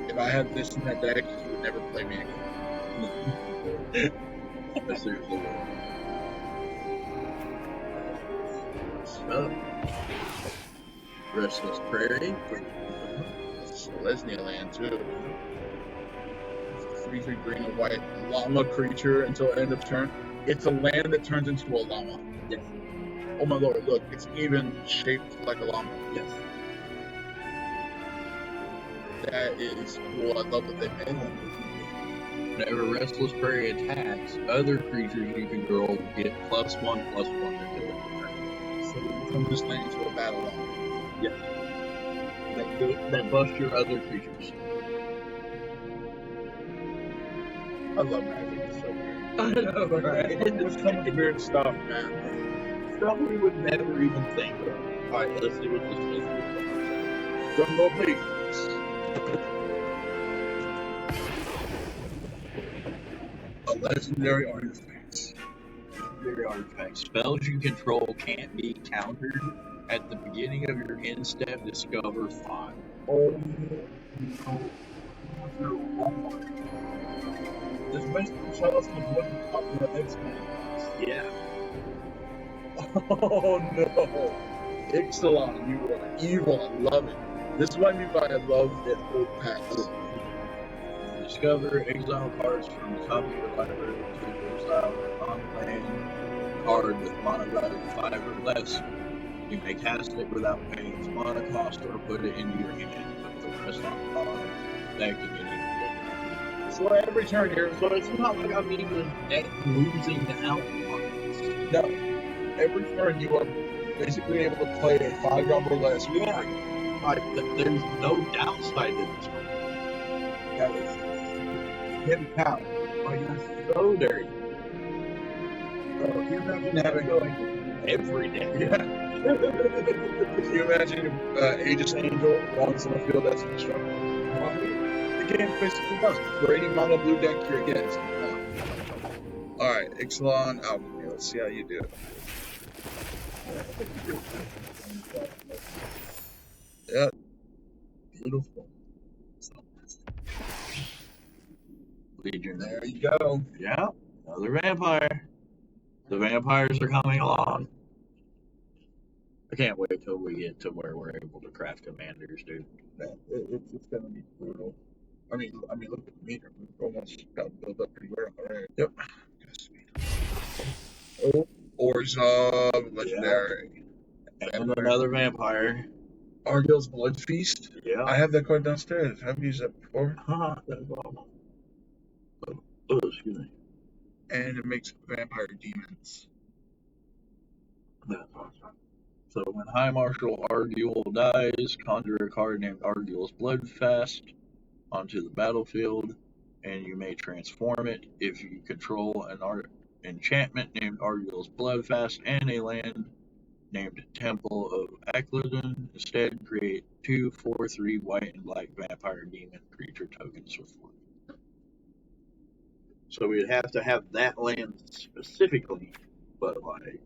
If I had this in that deck, you would never play me again. That's seriously what. Restless Prairie. Selesnya land too. 3/3 green and white llama creature until end of turn. It's a land that turns into a llama. Yes. Oh my lord, look, it's even shaped like a llama. Yes. That is cool. I love that they made it. Whenever Restless Prairie attacks, other creatures you control get +1/+1 until end of turn. So we become this land into a battle llama. Yes. That bust your other creatures. I love Magic. It's so weird. I know, right? There's so much weird stuff, man. Stuff we would never even think of. Alright, let's see what this is. Drum roll, please. A legendary artifact. Legendary artifact. Spells you control can't be countered. At the beginning of your end step, discover 5. Oh no. This basically shows us what the popular X-Men is. Yeah. Oh no. Ixalan, you are evil. I love it. This is what I mean by I love that old packs. Discover exile cards from the top of your library to exile a non-land card with mana value 5 or less. You may cast it without paying its mana cost or put it into your hand. Put the rest on the bottom deck and you need So every turn here, So it's not like I'm even losing out cards. no. Every turn you are basically able to play a 5-drop or less. Yeah. Like, there's no downside to this one. That is heavy power. Like, that's so dirty. So can you imagine having going Every day. yeah. Can you imagine Aegis Angel runs on the field as a destructor? The game basically does. For any mono blue deck you're against. Alright, Ixalan Alchemy. Let's see how you do. Yeah. Beautiful. Legion. There you go. Yeah. Another vampire. The vampires are coming along. I can't wait till we get to where we're able to craft commanders, dude. Yeah, it's gonna be brutal. I mean, look at the meter. We've almost got built up pretty well already. Yep. Sweet. Oh, Orzhov, legendary. And another vampire. Argyl's Blood Feast. Yeah. I have that card downstairs. I've used that before. That's awesome. Oh, excuse me. And it makes vampire demons. That's awesome. So when High Marshal Argyll dies, conjure a card named Argyl's Bloodfast onto the battlefield, and you may transform it. If you control an enchantment named Argyl's Bloodfast and a land named Temple of Akladon, instead create 2 4/3 white and black vampire demon creature tokens with 4. So we'd have to have that land specifically, but like.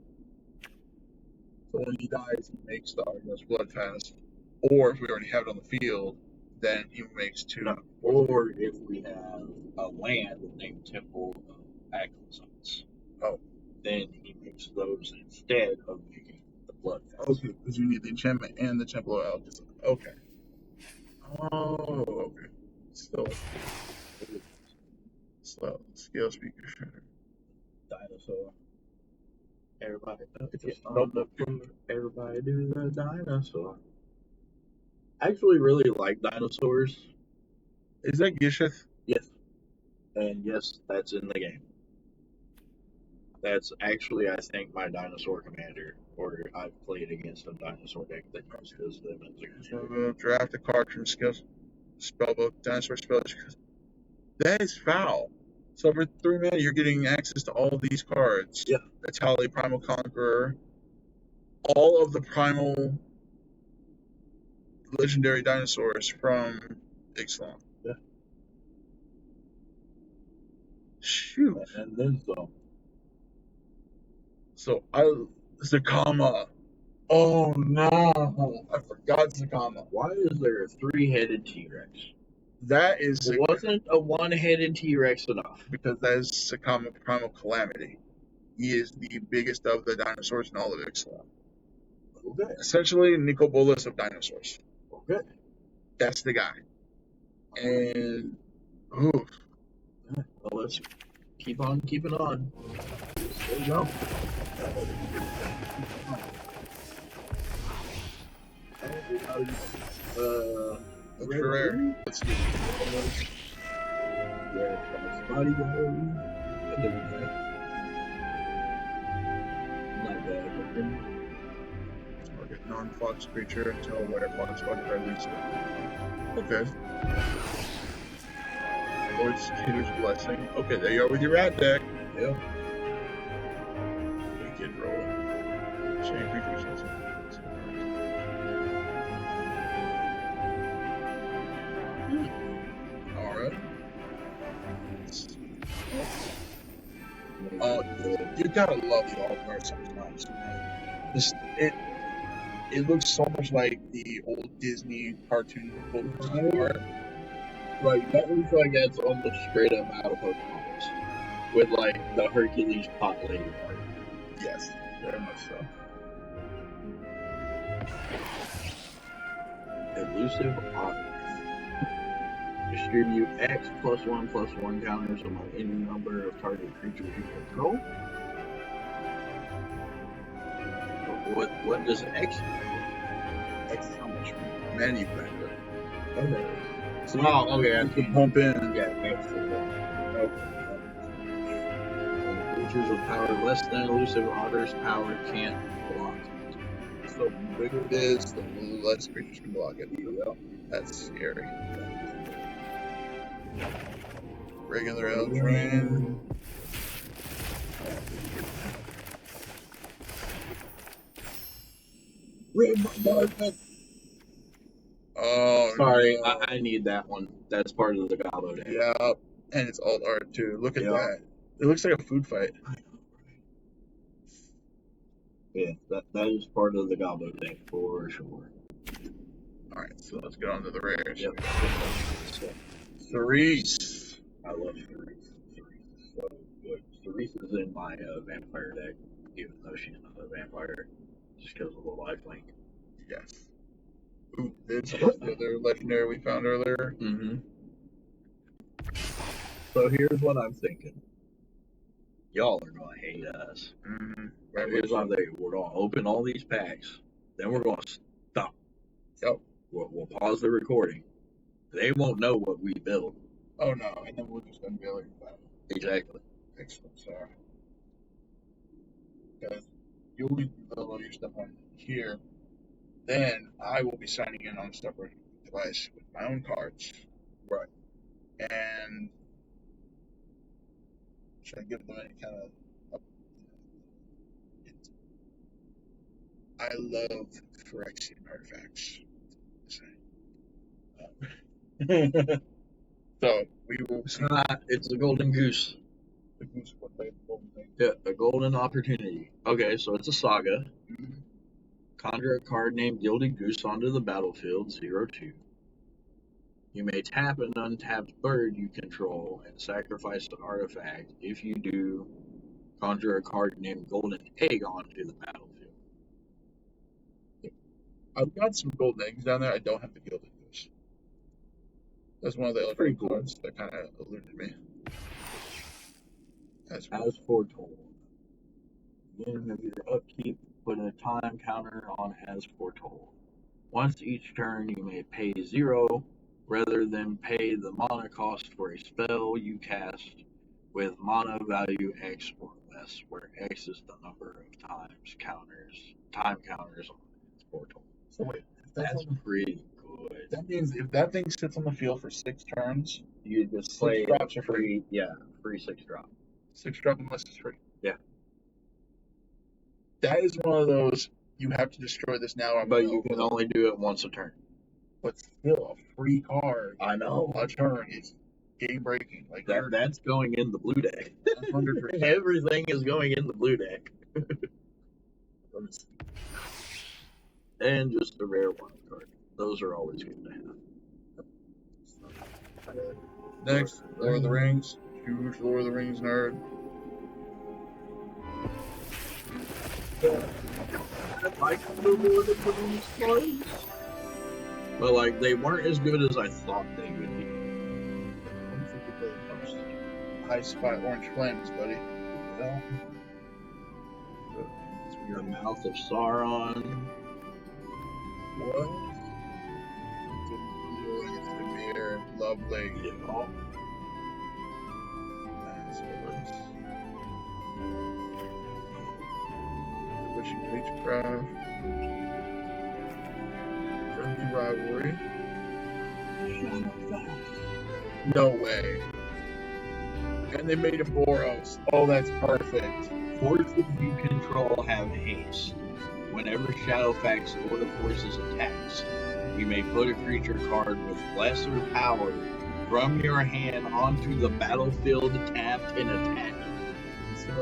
So when he dies, he makes the Argyl's Bloodfast. Or if we already have it on the field, then he makes 2. No. Or if we have a land named Temple of Akladon, Oh. then he makes those instead of making the Bloodfast. Okay, because you need the enchantment and the Temple of Alchemy. Okay. Oh, okay. So, scale speaker shredder. Dinosaur. Everybody up, It's get a on the floor. Everybody do the dinosaur. I actually really like dinosaurs. Is that Gisheth? Yes. And yes, that's in the game. That's actually, I think, my dinosaur commander. Or I've played against a dinosaur deck that uses them as a So commander. we'll draft a card from skill spellbook, dinosaur spell. That is foul. So for 3 mana, you're getting access to all these cards. Yeah. Vitality, Primal Conqueror, all of the primal legendary dinosaurs from Ixalan. Yeah. Shoot. And then some. So Zakama. Oh no, I forgot Zakama. Why is there a 3-headed T-Rex? That is Wasn't a 1-headed T-Rex enough? because that is Zakama Primal Calamity. He is the biggest of the dinosaurs in all of Ixalan. Okay. Essentially, Nicobolus of dinosaurs. Okay. That's the guy. And ooh, Well, let's keep on keeping on. There you go. rare. Let's see. Not bad. Target non-fox creature until where Planeswalker released it. Okay. Lord Peter's Blessing. Okay, there you are with your rat deck. Yeah. Wicked roll. Chain creatures. Alright. You gotta love the alt art sometimes. It looks so much like the old Disney cartoon book art. Like, that looks like that's almost straight up out of Pocahontas. With, like, the Hercules pot lady art. Yes, very much so. Elusive Otter. Distribute X +1/+1 counters among any number of target creatures you control. What does X do? X is how much mana you play with. Okay. So you can pump in. Yeah, X is creatures with power less than Elusive Otter's power can't block. So the bigger it is, the less creatures can block it. That's scary. Regular Eldraine. Oh, sorry, no. I need that one. That's part of the Gobbo deck. Yeah, and it's alt art too. Look at that. It looks like a food fight. Yeah, that is part of the Gobbo deck for sure. Alright, so let's get on to the rares. Yep. Cerise. I love Cerise. Cerise is so good. Cerise is in my vampire deck, even though she's not a vampire, just because of the lifelink. Yes. Ooh, this is the other legendary we found earlier. Mm-hmm. So here's what I'm thinking. Y'all are gonna hate us. Mm-hmm. Here's what I'm thinking. We're gonna open all these packs, then we're gonna stop. Yep. We'll pause the recording. They won't know what we built. Oh no, and then we'll just unveil it. Exactly. Excellent, Sarah. Because you'll leave all your stuff on here. Then I will be signing in on a separate device with my own cards. Right. And should I give them any kind of I love Phyrexian artifacts. So we will see. It's a golden goose. The goose, what type of golden thing? Yeah, a golden opportunity. Okay, so it's a saga. Mm-hmm. Conjure a card named Gilded Goose onto the battlefield, 0/2. You may tap an untapped bird you control and sacrifice an artifact. If you do, conjure a card named Golden Egg onto the battlefield. I've got some golden eggs down there. I don't have the gilded goose. That's one of the electrifying cards that kind of eluded me. As foretold. Beginning of your upkeep, put a time counter on as foretold. Once each turn, you may pay 0 rather than pay the mana cost for a spell you cast with mana value X or less, where X is the number of time counters on its foretold. So wait, that's pretty good. That means if that thing sits on the field for 6 turns, you just play 6 drops are free. Yeah, free 6 drop. 6 drop unless it's free. Yeah. That is one of those, you have to destroy this now. But you can only do it once a turn. But still, a free card. I know. A turn is game breaking. Like that's going in the blue deck. 100%. Everything is going in the blue deck. And just a rare wild card. Those are always good to have. Next, Lord of the Rings. Huge Lord of the Rings nerd. I like the Lord of the Rings cards. But like, they weren't as good as I thought they would be. I'm thinking the most high spot orange flames, buddy. Yeah. Your Mouth of Sauron. What? It's the mirror, lovely. Yeah. The Wishing Witchcraft. Friendly Rivalry. No way. And they made him Boros. Oh, that's perfect. Forces you control have haste. Whenever Shadowfax Lord of Forces attacks, you may put a creature card with lesser power from your hand onto the battlefield tapped and attacked. So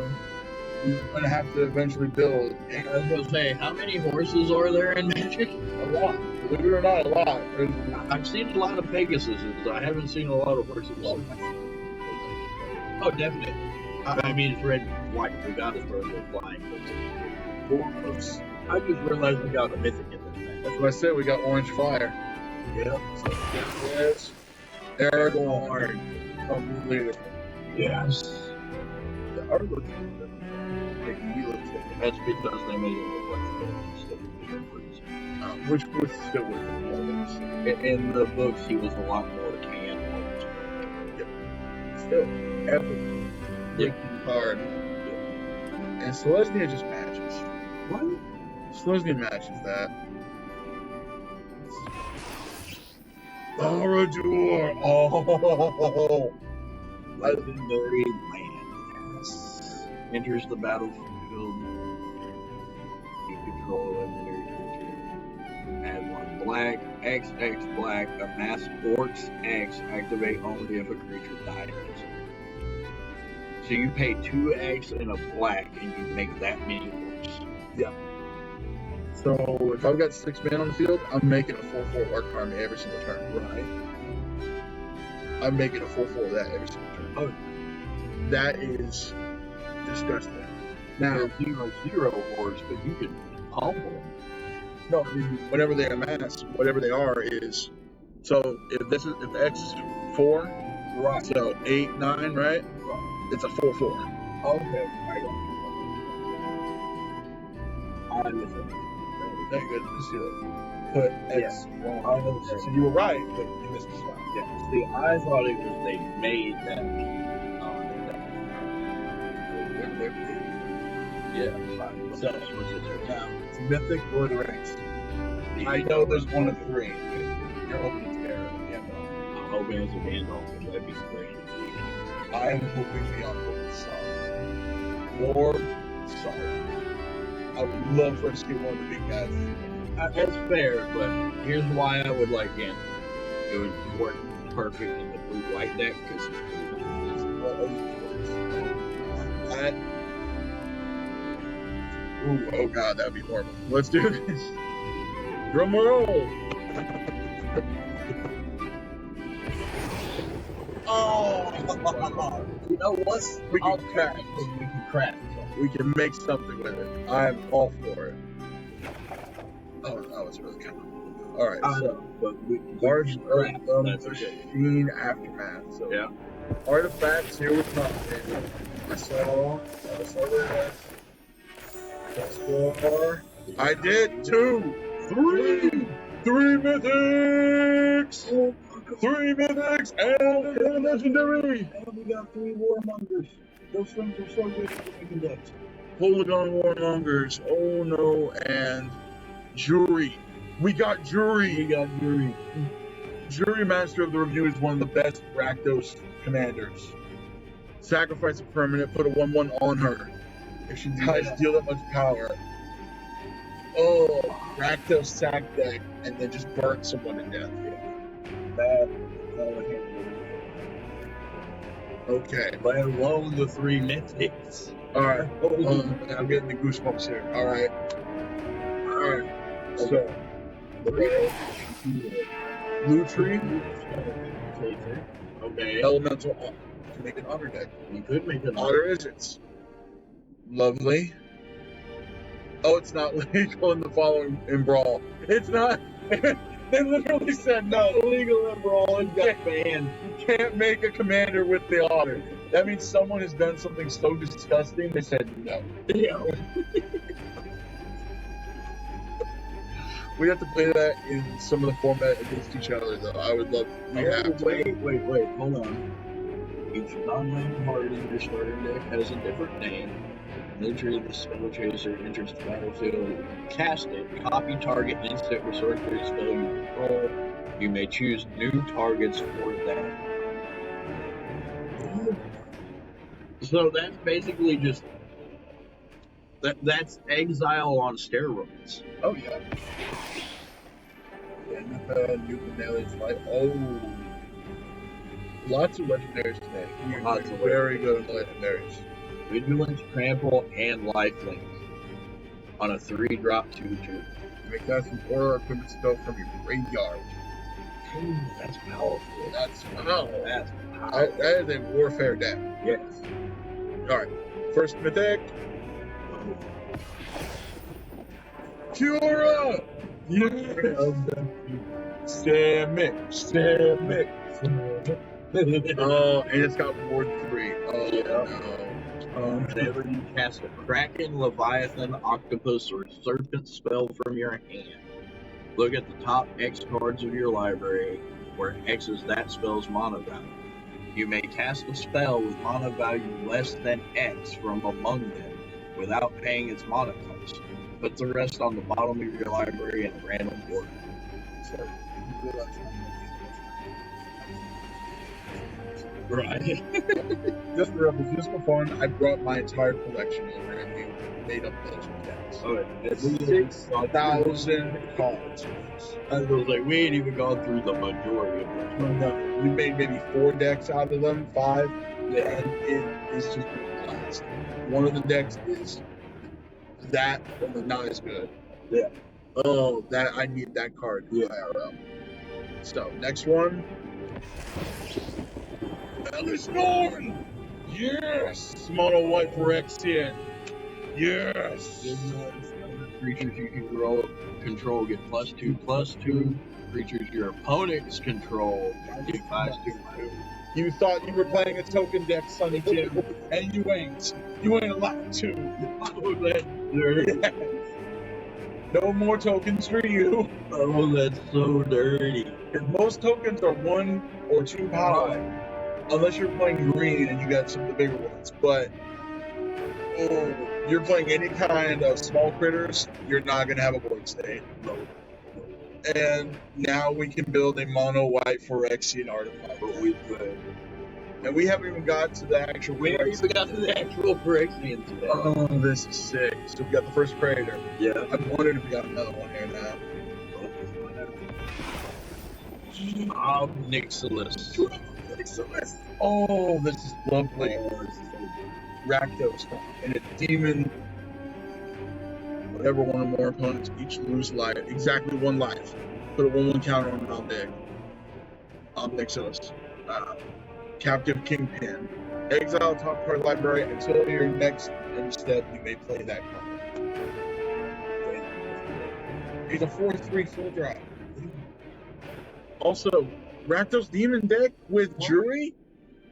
we're gonna have to eventually build. I was gonna say, how many horses are there in Magic? A lot. Believe it or not, a lot. I've seen a lot of Pegasuses. I haven't seen a lot of horses. Oh, definitely. I mean, it's red, white. We got it for the flying. I just realized we got a mythic in there. That's what I said. We got Orange Fire. Yeah. So yes. Aragorn. Unbelievable. Yes. The art looks good. That's because they made it look like the instead of being which was still with it. In the books, he was a lot more tan. Yep. Still, epic. Yep. Card. Yep. And Selesnya just matches. What? Selesnya matches that. Tharadur! Oh! Legendary land. Yes. Enters the battlefield. You control a legendary creature. Add 1 black, XX black, amass orcs, X, activate only if a creature dies. So you pay 2X and a black, and you make that many orcs. Yeah. So if I've got 6 men on the field, I'm making a 4/4 orc army every single turn. Right. I'm making a 4/4 of that every single turn. Oh, that is disgusting. Now 0/0 orcs, but you can pump them. No, whenever they amass, whatever they are is. So if the X is 4, right? So 8, 9, right? It's a 4/4. Okay, I got you. I miss it. Very good. Let's see that. Put X wrong. So you were right, but you missed the spot. Yeah. See, I thought it was they made that. Yeah. So it's Mythic Lord of the Rings. I know there's 1 of 3. You're hoping it's Gandalf. I'm hoping it's a Gandalf. That'd be great. I'm hoping beyond Lord Lord Sauron. I would love for us to get one of the big guys. That's fair, but here's why I would like Gandalf. It would work perfect in the blue-white deck because that. Ooh, oh god, that'd be horrible. Let's do this. Drum roll. Oh, you know what? We can craft. We can craft. We can make something with it. I'm all for it. Oh, that was really kind of. All right. I So know, but March of the that's okay. Machine Aftermath. So Yeah. artifacts, here we come. I saw this. Plus 4. I did 2, 3 mythics! Oh, 3 mythics and a legendary! and we got 3 warmongers. Those things are so good for making decks. Polygon Warmongers, oh no, and Jury. We got Jury. We got Yuri. Jury Master of the Review is one of the best Rakdos commanders. Sacrifice a permanent, put a 1/1 on her. If she dies, deal that much power. Oh, Rakdos sack deck, and then just burn someone to death. That Okay. let alone the 3 mythics. Alright. I'm getting the goosebumps here. Alright. So, Blue Tree, Okay. Elemental to make an honor deck. You could make an Honor Izzets. Lovely. Oh, it's not legal in the following in Brawl. It's not. They literally said no. illegal in Brawl and got banned. You can't make a commander with the honor. That means someone has done something so disgusting, they said no. Yeah. We have to play that in some of the format against each other, though. I would love. Wait, hold on. Each non-land card in your starter deck has a different name. Military the spell chaser enters the battlefield. Cast it. Copy target instant or sorcery spell you control. You may choose new targets for that. So that's basically just that's exile on steroids. Oh yeah. Ukulele's like, oh, lots of legendaries today. Lots of very good legendaries. Vigilance, Trample, and Lifelink on a 3-drop 2/2. You may cast an aura equipment spell from your graveyard. Ooh, that's powerful. That's powerful. That's powerful. That is a warfare deck. Yes. Alright, first mythic. Cura! Samick. Oh, and it's got Ward 3. Oh, yeah. No. Whenever you cast a Kraken, Leviathan, Octopus, or Serpent spell from your hand, look at the top X cards of your library, where X is that spell's mana value. You may cast a spell with mana value less than X from among them without paying its mana cost. Put the rest on the bottom of your library in a random order. Right. Just for fun, I brought my entire collection over and we made up those decks. Okay. 6,000 cards. I was like, we ain't even gone through the majority of them. No, we made maybe 4 decks out of them, 5, and it is just a blast. One of the decks is that, but not as good. Yeah. Oh, that I need that card. Yeah. So next one. Ellis Norn! Yes! Mono white for Phyrexian. Yes! Creatures you control get +2/+2. Creatures your opponents control get +2/+2. You thought you were playing a token deck, Sonny Jim, and you ain't. You ain't allowed to. Oh, that's dirty. No more tokens for you. Oh, that's so dirty. And most tokens are 1 or 2 power. Unless you're playing green and you got some of the bigger ones. But you're playing any kind of small critters, you're not going to have a void state. No. And now we can build a mono white Phyrexian artifact. But we could. And we haven't even got to the actual. We haven't even got to the actual Phyrexian today. Oh, this is sick. So we got the first Praetor. Yeah. I'm wondering if we got another one here now. Nixilis. Oh, this is lovely. Rakdos and a demon. Whatever one or more opponents each lose life. Exactly 1 life. Put a 1/1 counter on the deck. Nixilis. Captive Kingpin. Exile top card library until your next end step. You may play that card. He's a 4/3 full drop. Also, Rakdos Demon deck with Jury.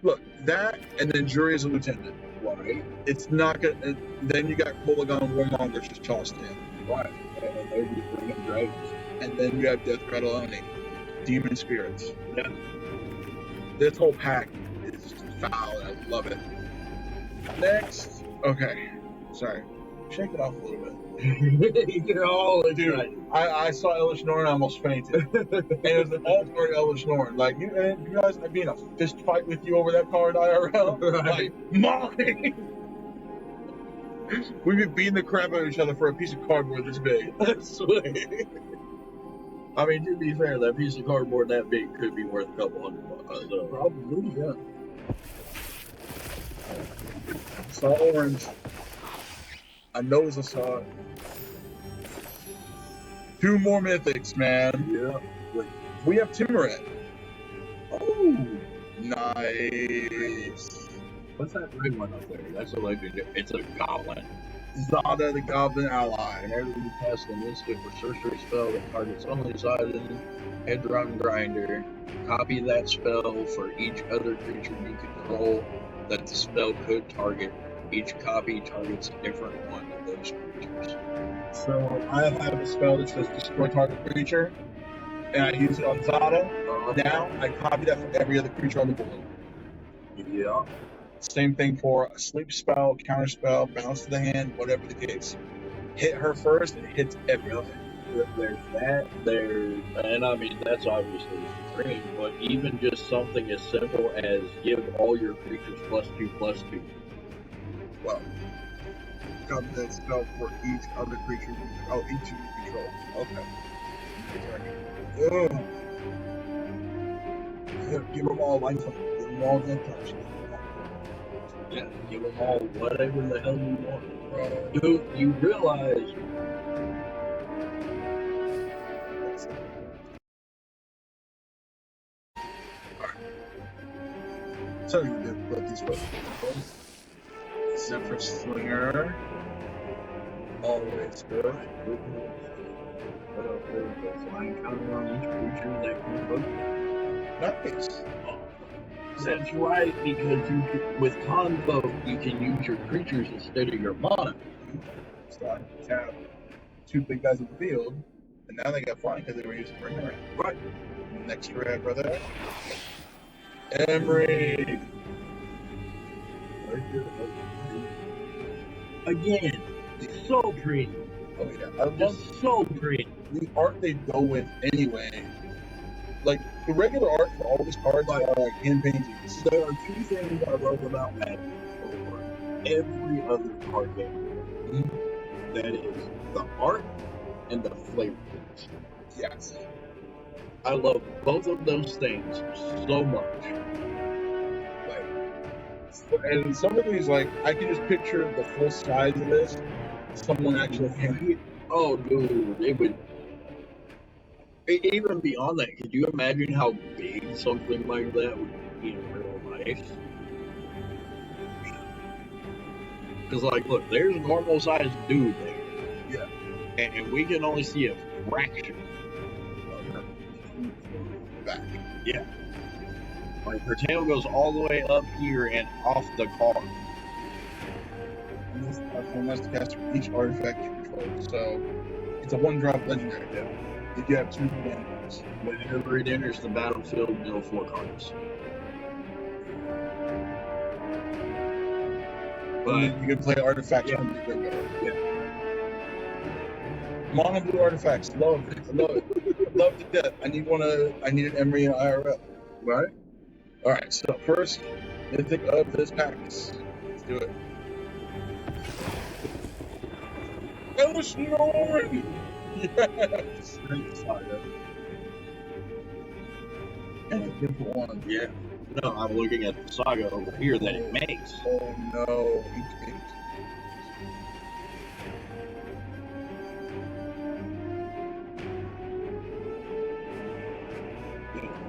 Look, that and then Jury as a lieutenant. Right. It's not gonna. Then you got Polygon Warmongers just tossed in. Right. And they're just bringing dragons. And then you have Death Rattle Oni, Demon Spirits. Yeah. This whole pack is foul. I love it. Next. Okay. Sorry. Shake it off a little bit. You're all Dude, I saw Elish Norn and I almost fainted. And it was an all-part Elish Norn. Like, you guys, I'd be in a fist fight with you over that card IRL. Right. Like, mine! We'd be beating the crap out of each other for a piece of cardboard this big. Sweet. I mean, to be fair, that piece of cardboard that big could be worth a couple $100. So. Probably, yeah. Saw orange. I know it's a saw. 2 more mythics, man. Yeah. We have Timuret. Oh, nice. What's that red one up there? That's a legendary. It's a goblin. Zada, the Goblin Ally. Whenever you cast an instant or sorcery spell that targets only Zada, Hedron Grinder, copy that spell for each other creature you control that the spell could target. Each copy targets a different one of those creatures. So I have a spell that says destroy target creature, and I use it on Zada. Now I copy that for every other creature on the board. Yeah. Same thing for a sleep spell, counter spell, bounce to the hand, whatever the case. Hit her first, and it hits everything. There's that, and I mean, that's obviously extreme, but even just something as simple as give all your creatures +2/+2. Well, copy that spell for each other creature. Oh, each you control. Okay. Give them all life. Give them all death touch. Yeah, give them all whatever the hell you want. Dude, you realize. So you did put these books. Zephyr Slinger. Always good. Flying counter on each creature that can book. Nice. That's right, because you can, with Convoke, you can use your creatures instead of your mana. So I tap 2 big guys in the field, and now they got flying because they were using Ring Around. Right. Next red, brother. Emery. Again, so pretty. Oh yeah, I love Just so pretty. the art they go with anyway. Like the regular art for all these cards are like hand paintings. There are 2 things I love about Magic over every other card game. That is the art and the flavor. Yes. I love both of those things so much. And some of these, like, I can just picture the full size of this. Someone actually painted. Oh, dude, it would. Even beyond that, could you imagine how big something like that would be in real life? Because, like, look, there's a normal sized dude there. Yeah. And we can only see a fraction of her Back. Yeah. Like, her tail goes all the way up here and off the card. And this platform has to cast for each artifact you control. So it's a 1-drop legendary deck. If you have 2 commanders. Whenever it enters the battlefield, deal 4 cards. But you can play artifacts from the graveyard. Yeah. Mono blue artifacts. Love it. Love it. Love to death. I need an Emery and IRL. Right? Alright, so first mythic of this pack. Let's do it. Elish Norn! Yes! And a different one. Yeah. No, I'm looking at the saga over here that it makes. Oh no, he can't.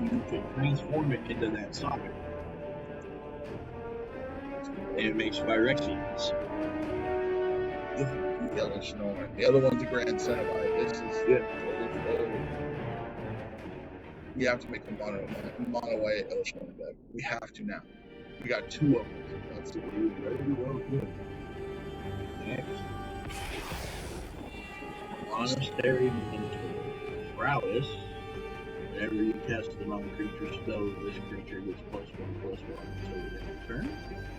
You can transform it into that saga. And it makes Phyrexians. Yellow Snoring. The other one's a Grand Cenobite. This is we have to make a mono white Yellow Snoring deck. We have to now. We got two of them. That's very well good. Next, monastery mentor. Prowess. Whenever you cast a non-creature spell, this creature gets +1/+1 until the end of turn.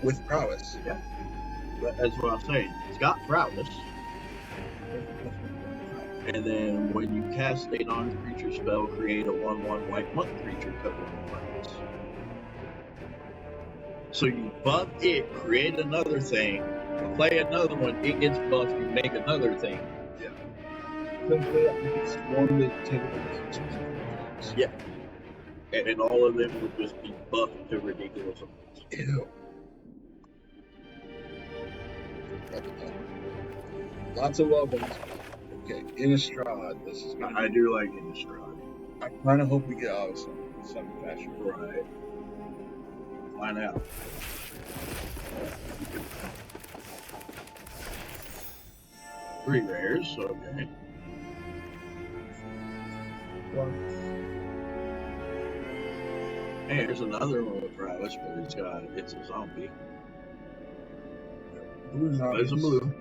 With prowess. Yeah. But that's what I'm saying. It's got prowess. And then when you cast a non-creature spell, create a 1/1 white monk creature covered in prowess. So you buff it, create another thing, play another one, it gets buffed, you make another thing. Yeah. Essentially, I think it's one that takes. Yeah. And all of them would just be buffed to ridiculous amounts. Ew. Lots of love ones. Okay, Innistrad. This is. I do like Innistrad. I kind of hope we get out of some fashion. Right. Find out. Three rares, okay. Hey, there's another one with prowess, but it's a zombie. Blue zombies. There's a blue.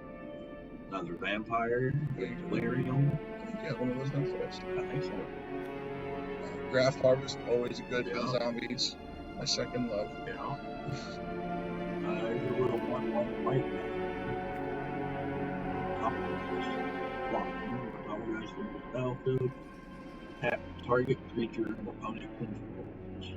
Another vampire. Delirium. I think you have one of those downstairs. I think so. Graft Harvest, always good for zombies. My second love. Yeah. There's a little 1/1 white man. Apologize to the battlefield. Tap target creature opponent controls.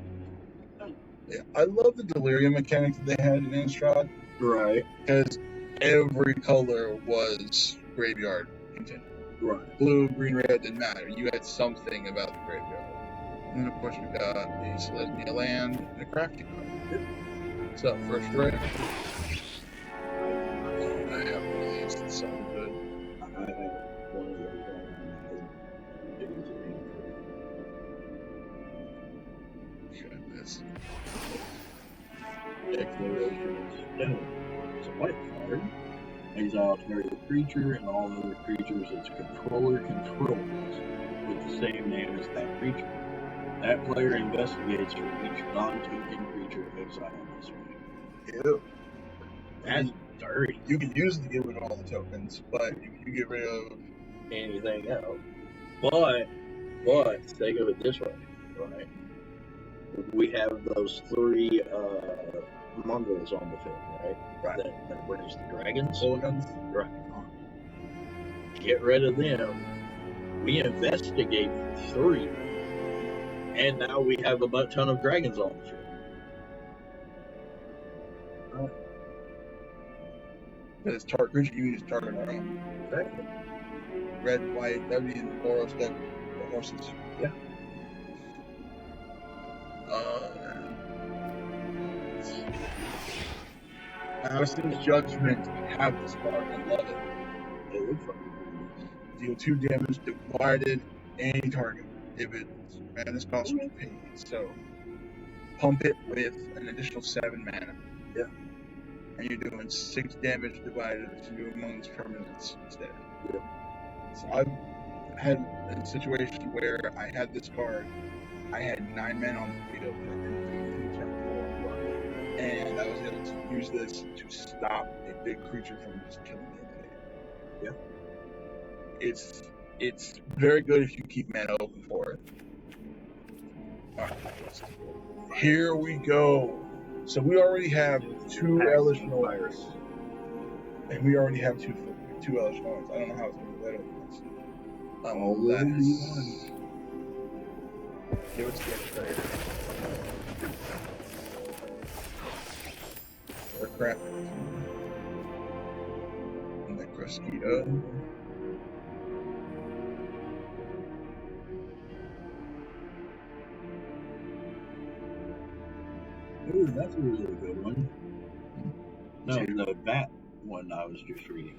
Yeah, I love the Delirium mechanic that they had in Innistrad. Right. Because every color was graveyard contingent. Right. Blue, green, red, didn't matter. You had something about the graveyard. And then, of course, we got a Select Me a Land and a Crafting card. What's up, first red? I have one of these. It's so good. I have one of those Okay, this. Exhilarating. It's a white card. Exile target creature and all other creatures its controller controls with the same name as that creature. That player investigates for each non-token creature exiled this way. Ew. That's dirty. You can use it to get rid of all the tokens, but you get rid of anything else. But think of it this way, right? We have those three Mongols on the field, right? That brings the dragons. Polygons. Right. Get rid of them. We investigate for 3. And now we have a ton of dragons on the field. It's target creature, you use target our own. Exactly. Red, white, that would be in the Boros deck, the horses. Yeah. Allison's Judgment. Have this card. I love it. It looks like Deal 2 damage divided any target if its mana cost was paid. So pump it with an additional 7 mana. Yeah. And you're doing 6 damage divided to amongst permanents instead. Yeah. So I've had a situation where I had this card, I had 9 men on the field in turn 4, and I was able to use this to stop a big creature from just killing me in the game. Yeah. It's very good if you keep mana open for it. Alright, here we go. So we already have 2 Hellish Noires. And we already have 2 Hellish Noires. I don't know how it's going to be better than this. Give us the extra here. Or crap. Necrosquito. Ooh, that's a really good one. No, the bat one I was just reading.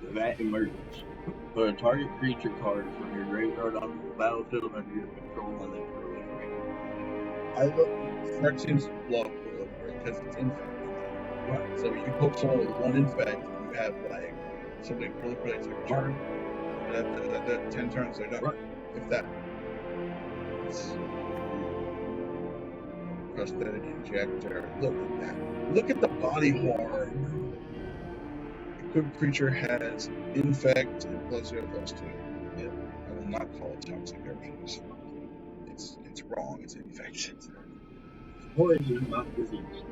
The bat emergence. Put a target creature card from your graveyard onto the battlefield under your control and then throw it away. That seems low because it's infect. Right. So you poke someone with 1 infect, you have like Something really quick, like a turn. That 10 turns, they're done. Right. If that. It's prosthetic injector. Look at that. Look at the body horn. Equipped creature has infect and +0/+2. Yeah. I will not call it toxic herpes. It's wrong. It's infection. Poison, not disease.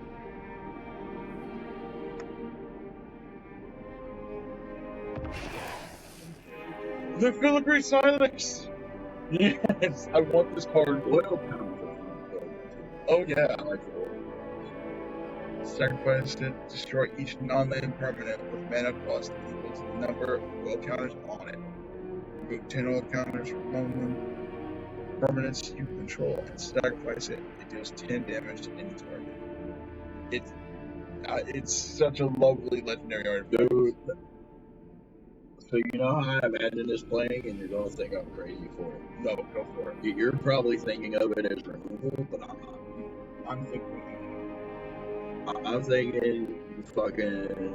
The filigree silence. Yes, I want this card. Oil pounds. Oh yeah. I like the oil. Sacrifice it. Destroy each non-land permanent with mana cost equal to the number of oil counters on it. Remove 10 oil counters from permanents you control and sacrifice it. It deals 10 damage to any target. It's such a lovely legendary artifact. Dude. So you know how I imagine this playing, and you're going to think I'm crazy for it. No, go for it. You're probably thinking of it as removal, but I'm not. I'm thinking. I'm thinking you fucking,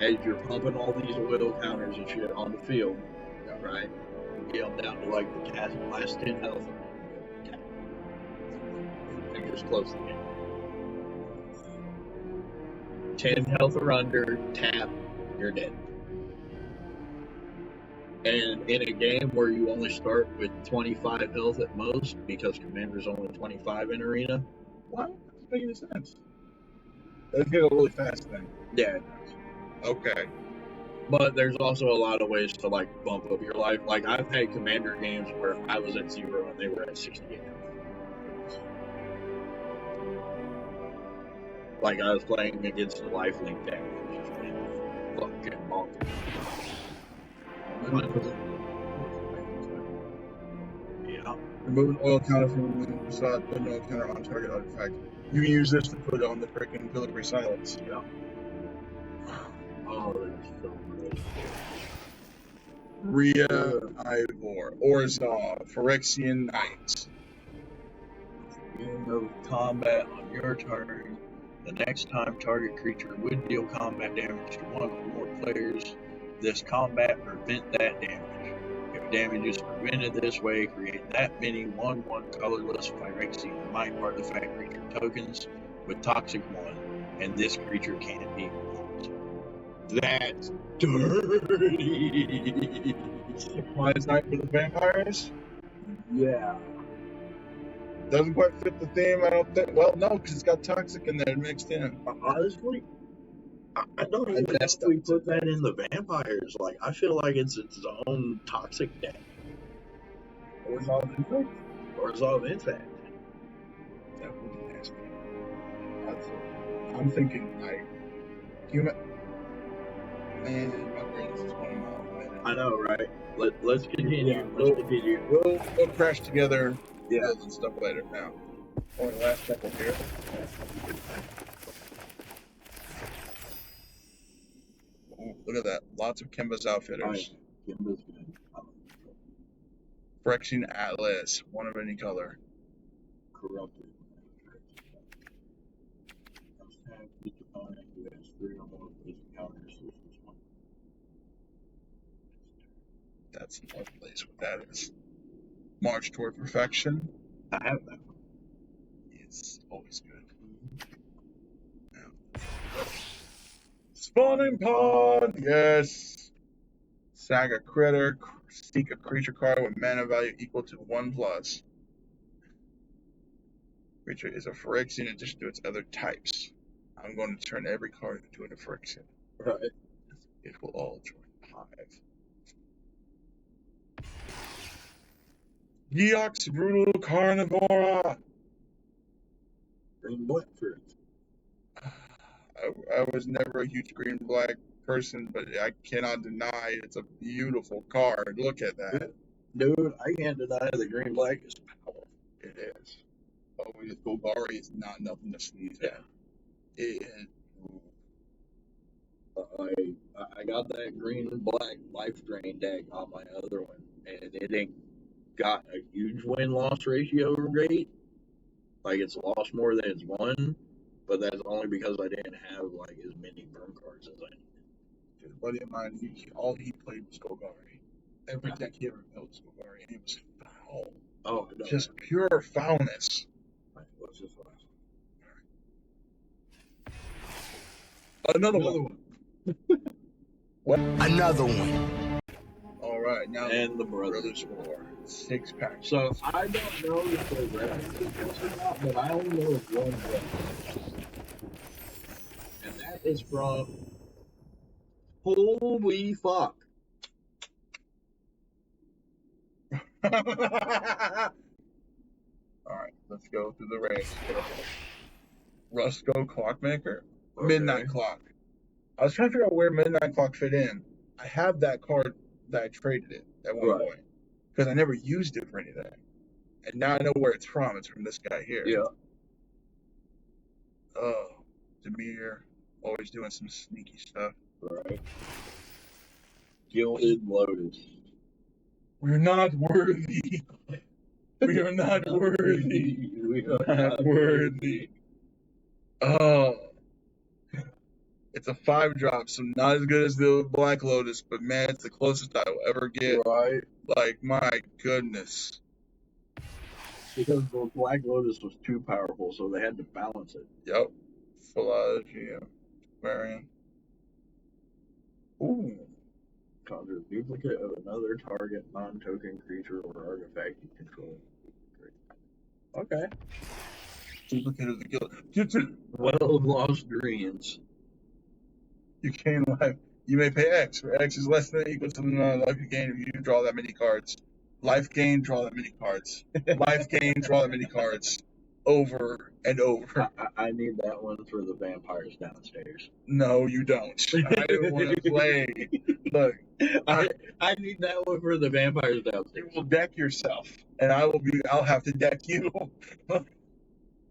as you're pumping all these oil counters and shit on the field, right? You get them down to like the last 10 health, and you're just close to the game. 10 health or under, tap, you're dead. And in a game where you only start with 25 health at most, because Commander's only 25 in Arena. What? Doesn't make any sense. Let's get a really fast thing. Yeah. Okay. But there's also a lot of ways to like bump up your life. Like I've had Commander games where I was at 0 and they were at 68. Like I was playing against the lifelink deck, which is fucking bonkers. Yeah. Remove an oil counter from the facade, put an oil counter on target artifact. You can use this to put on the freaking filigree silence. Yeah. Oh, that's so good. Rhea, Ivor, Orzhov, Phyrexian Knight. Beginning of combat on your turn. The next time target creature would deal combat damage to one or more players, this combat prevent that damage. If damage is prevented this way, create that many 1/1 colorless Phyrexian Might artifact creature tokens with Toxic 1, and this creature can't be blocked. That's dirty! Applies Knight for the vampires? Yeah. Doesn't quite fit the theme, I don't think. Well, no, because it's got Toxic in there mixed in. Honestly, I don't even know if we put that in the vampires. Like, I feel like it's its own toxic deck. Orzhov Infect? Orzhov Infect. That would be nasty. I'm thinking, like, human. Man, my brain's just 1 mile a minute. I know, right? Let's continue. Yeah, Let's continue. We'll crash together. Yeah. And stuff later. Now, only last couple here. Ooh, look at that. Lots of Kimba's outfitters. Kimba's good. Phyrexian Atlas. One of any color. Corrupted. Each opponent who has 3 or more basic counters to this one. That's another place what that is. March toward perfection. I have that one. It's always good. Spawning pod, yes. Saga critter, seek a creature card with mana value equal to 1+. Creature is a Phyrexian in addition to its other types. I'm going to turn every card into a Phyrexian. Right. It will all join the hive. Geox Brutal Carnivora. Green black for it. I was never a huge green-black person, but I cannot deny it's a beautiful card. Look at that. Dude, I can't deny the green black is powerful. It is. Oh, Golgari is not nothing to sneeze at. I got that green and black life drain deck on my other one, and it ain't got a huge win-loss ratio rate. Like, it's lost more than it's won, but that's only because I didn't have like as many burn cards as I needed. Because a buddy of mine, all he played was Golgari. Every deck he ever built was Golgari, and it was foul. Oh, no. Just pure foulness. Right, what's this last one? Another one. What? Another one. All right, now and the Brothers. 6 packs. So I don't know if they're referencing this or not, but I only know of one reference. And that is from Holy Fuck. Alright, let's go through the race. Rusco Clockmaker. Okay. Midnight Clock. I was trying to figure out where Midnight Clock fit in. I have that card that I traded it at one point. Because I never used it for anything. And now I know where it's from. It's from this guy here. Yeah. Oh, Demir. Always doing some sneaky stuff. Right. Gilded Lotus. We're not worthy. We are not worthy. We are not worthy. Oh. It's a 5-drop, so not as good as the Black Lotus, but man, it's the closest I will ever get. Right. Like, my goodness. Because the Black Lotus was too powerful, so they had to balance it. Yep. Philology, Marion. Ooh. Conjure a duplicate of another target non-token creature or artifact you control. Great. Okay. Duplicate of the guild. Well, lost dreams. You gain life. You may pay X, where X is less than or equal to the life you gain if you draw that many cards. Life gain, draw that many cards. Life gain, draw that many cards. Over and over. I need that one for the vampires downstairs. No, you don't. I don't want to play. Look, I need that one for the vampires downstairs. You will deck yourself, and I'll have to deck you.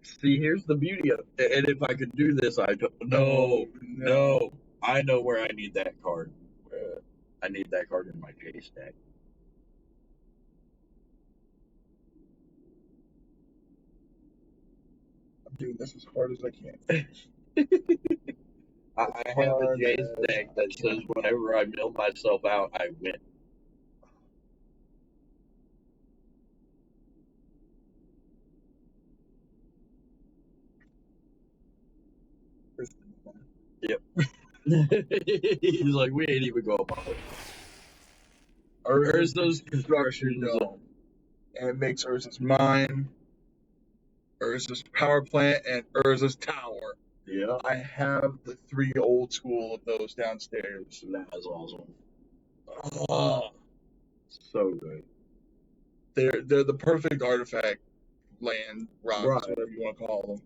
See, here's the beauty of it. And if I could do this, no. I know where I need that card. I need that card in my Chase deck. I'm doing this as hard as I can. I have a Jace deck that says whenever I mill myself out, I win. Yep. He's like, we ain't even going about it. Urza's Construction Zone. And it makes Urza's Mine, Urza's Power Plant, and Urza's Tower. Yeah. I have the 3 old school of those downstairs. That is awesome. Oh. So good. They're the perfect artifact land, rocks, right. Whatever you want to call them.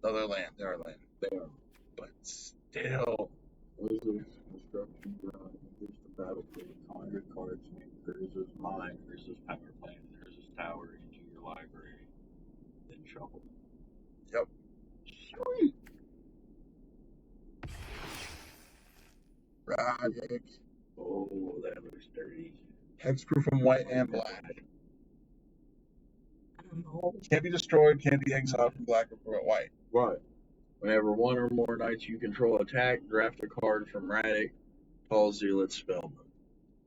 No, they're land. They are land. They are. But still. Urza's Construction Zone. Here's the battlefield. 100 cards. Urza's Mine, Urza's Power Plant, Urza's Tower into your library. Then shuffle. Yep. Sweet. Right. Oh, that looks dirty. Hexproof from white and black. Can't be destroyed, can't be exiled from black or white. Right. Whenever one or more knights you control attack, draft a card from Radic, Tall Zealot Spellbook.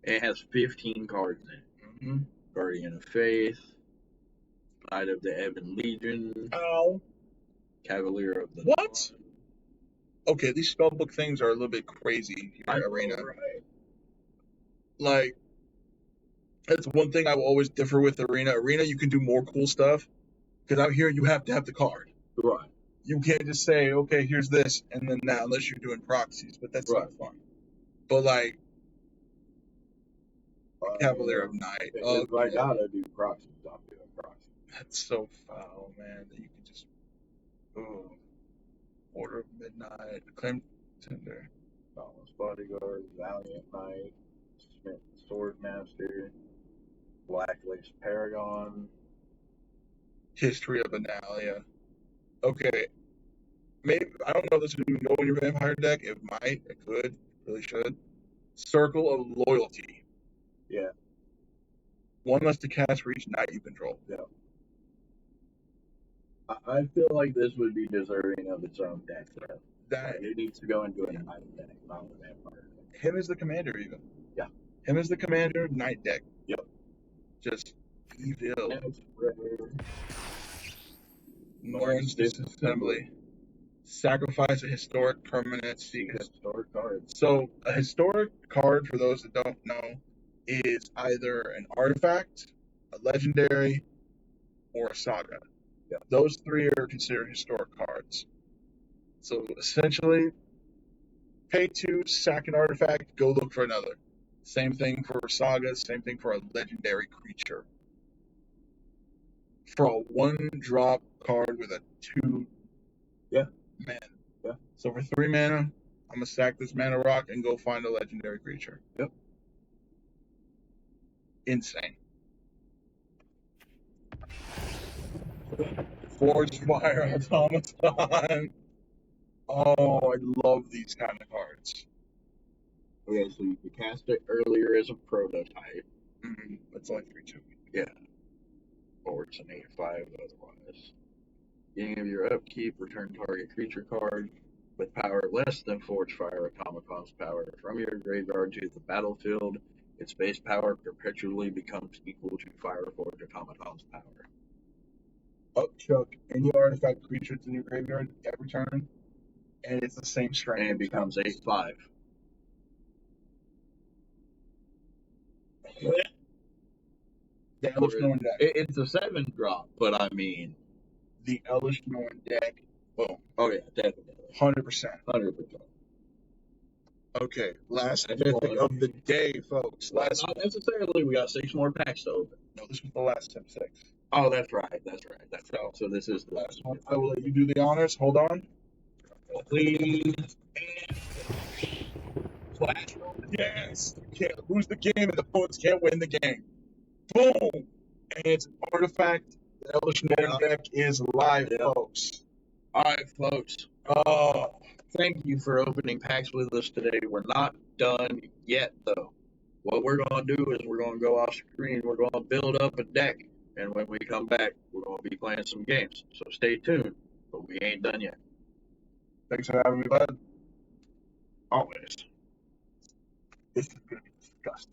It has 15 cards in it. Mm-hmm. Guardian of Faith, Knight of the Ebon Legion, Ow. Cavalier of the What? Dawn. Okay, these spellbook things are a little bit crazy here in Arena. Right. Like, that's one thing I will always differ with Arena. Arena, you can do more cool stuff, because out here you have to have the card. Right. You can't just say, okay, here's this, and then that, unless you're doing proxies, but that's not fun. But, like, Cavalier of Night. If I gotta do proxies, I'm doing proxies. That's so foul, man, that you can just, ooh. Order of Midnight, Claim Tender. Dauntless Bodyguard, Valiant Knight, Smith Swordmaster, Blacklist Paragon. History of Analia. Okay. Maybe, I don't know if this would even go in your vampire deck. It might. It could. Really should. Circle of Loyalty. Yeah. 1 less to cast for each knight you control. Yeah. I feel like this would be deserving of its own deck. That it needs to go into an item deck, not a vampire deck. him as the commander even. Yeah. Him as the commander, night deck. Yep. Just evil. That's rare. Norns disassembly. Sacrifice a historic permanent sequence. Historic cards. So a historic card, for those that don't know, is either an artifact, a legendary, or a saga. Yeah. Those three are considered historic cards. So essentially, pay 2, sack an artifact, go look for another. Same thing for sagas, same thing for a legendary creature. For a 1-drop card with a 2 mana. Yeah. So for 3 mana, I'm going to sack this mana rock and go find a legendary creature. Yep. Insane. Forge Fire Automaton. Oh, I love these kind of cards. Okay, so you can cast it earlier as a prototype. That's only 3/2. Yeah. Or it's an 8/5 otherwise. Beginning of your upkeep, return target creature card with power less than Forge Fire Automaton's power from your graveyard to the battlefield. Its base power perpetually becomes equal to Fireforge Automaton's power. Upchuck any artifact creature to your graveyard every turn, and it's the same strength. And it becomes 8/5. The Elvish Norn deck. It's a 7-drop, but I mean, The Elvish Norn deck. Boom. oh yeah, definitely. 100%. 100%. Okay, last mythic of the day, folks. Not necessarily. We got 6 more packs to open. No, this was the last Sim 6. Oh, that's right. So this is the last one. I will let you do the honors. Hold on. Please. Flash. Yes. Who's the game, and the opponents can't win the game. Boom. And it's an artifact. The Elvish Norn deck is live, folks. All right, folks. Oh. Thank you for opening packs with us today. We're not done yet, though. What we're going to do is we're going to go off screen. We're going to build up a deck. And when we come back, we're going to be playing some games. So stay tuned. But we ain't done yet. Thanks for having me, bud. Always. This is going to be disgusting.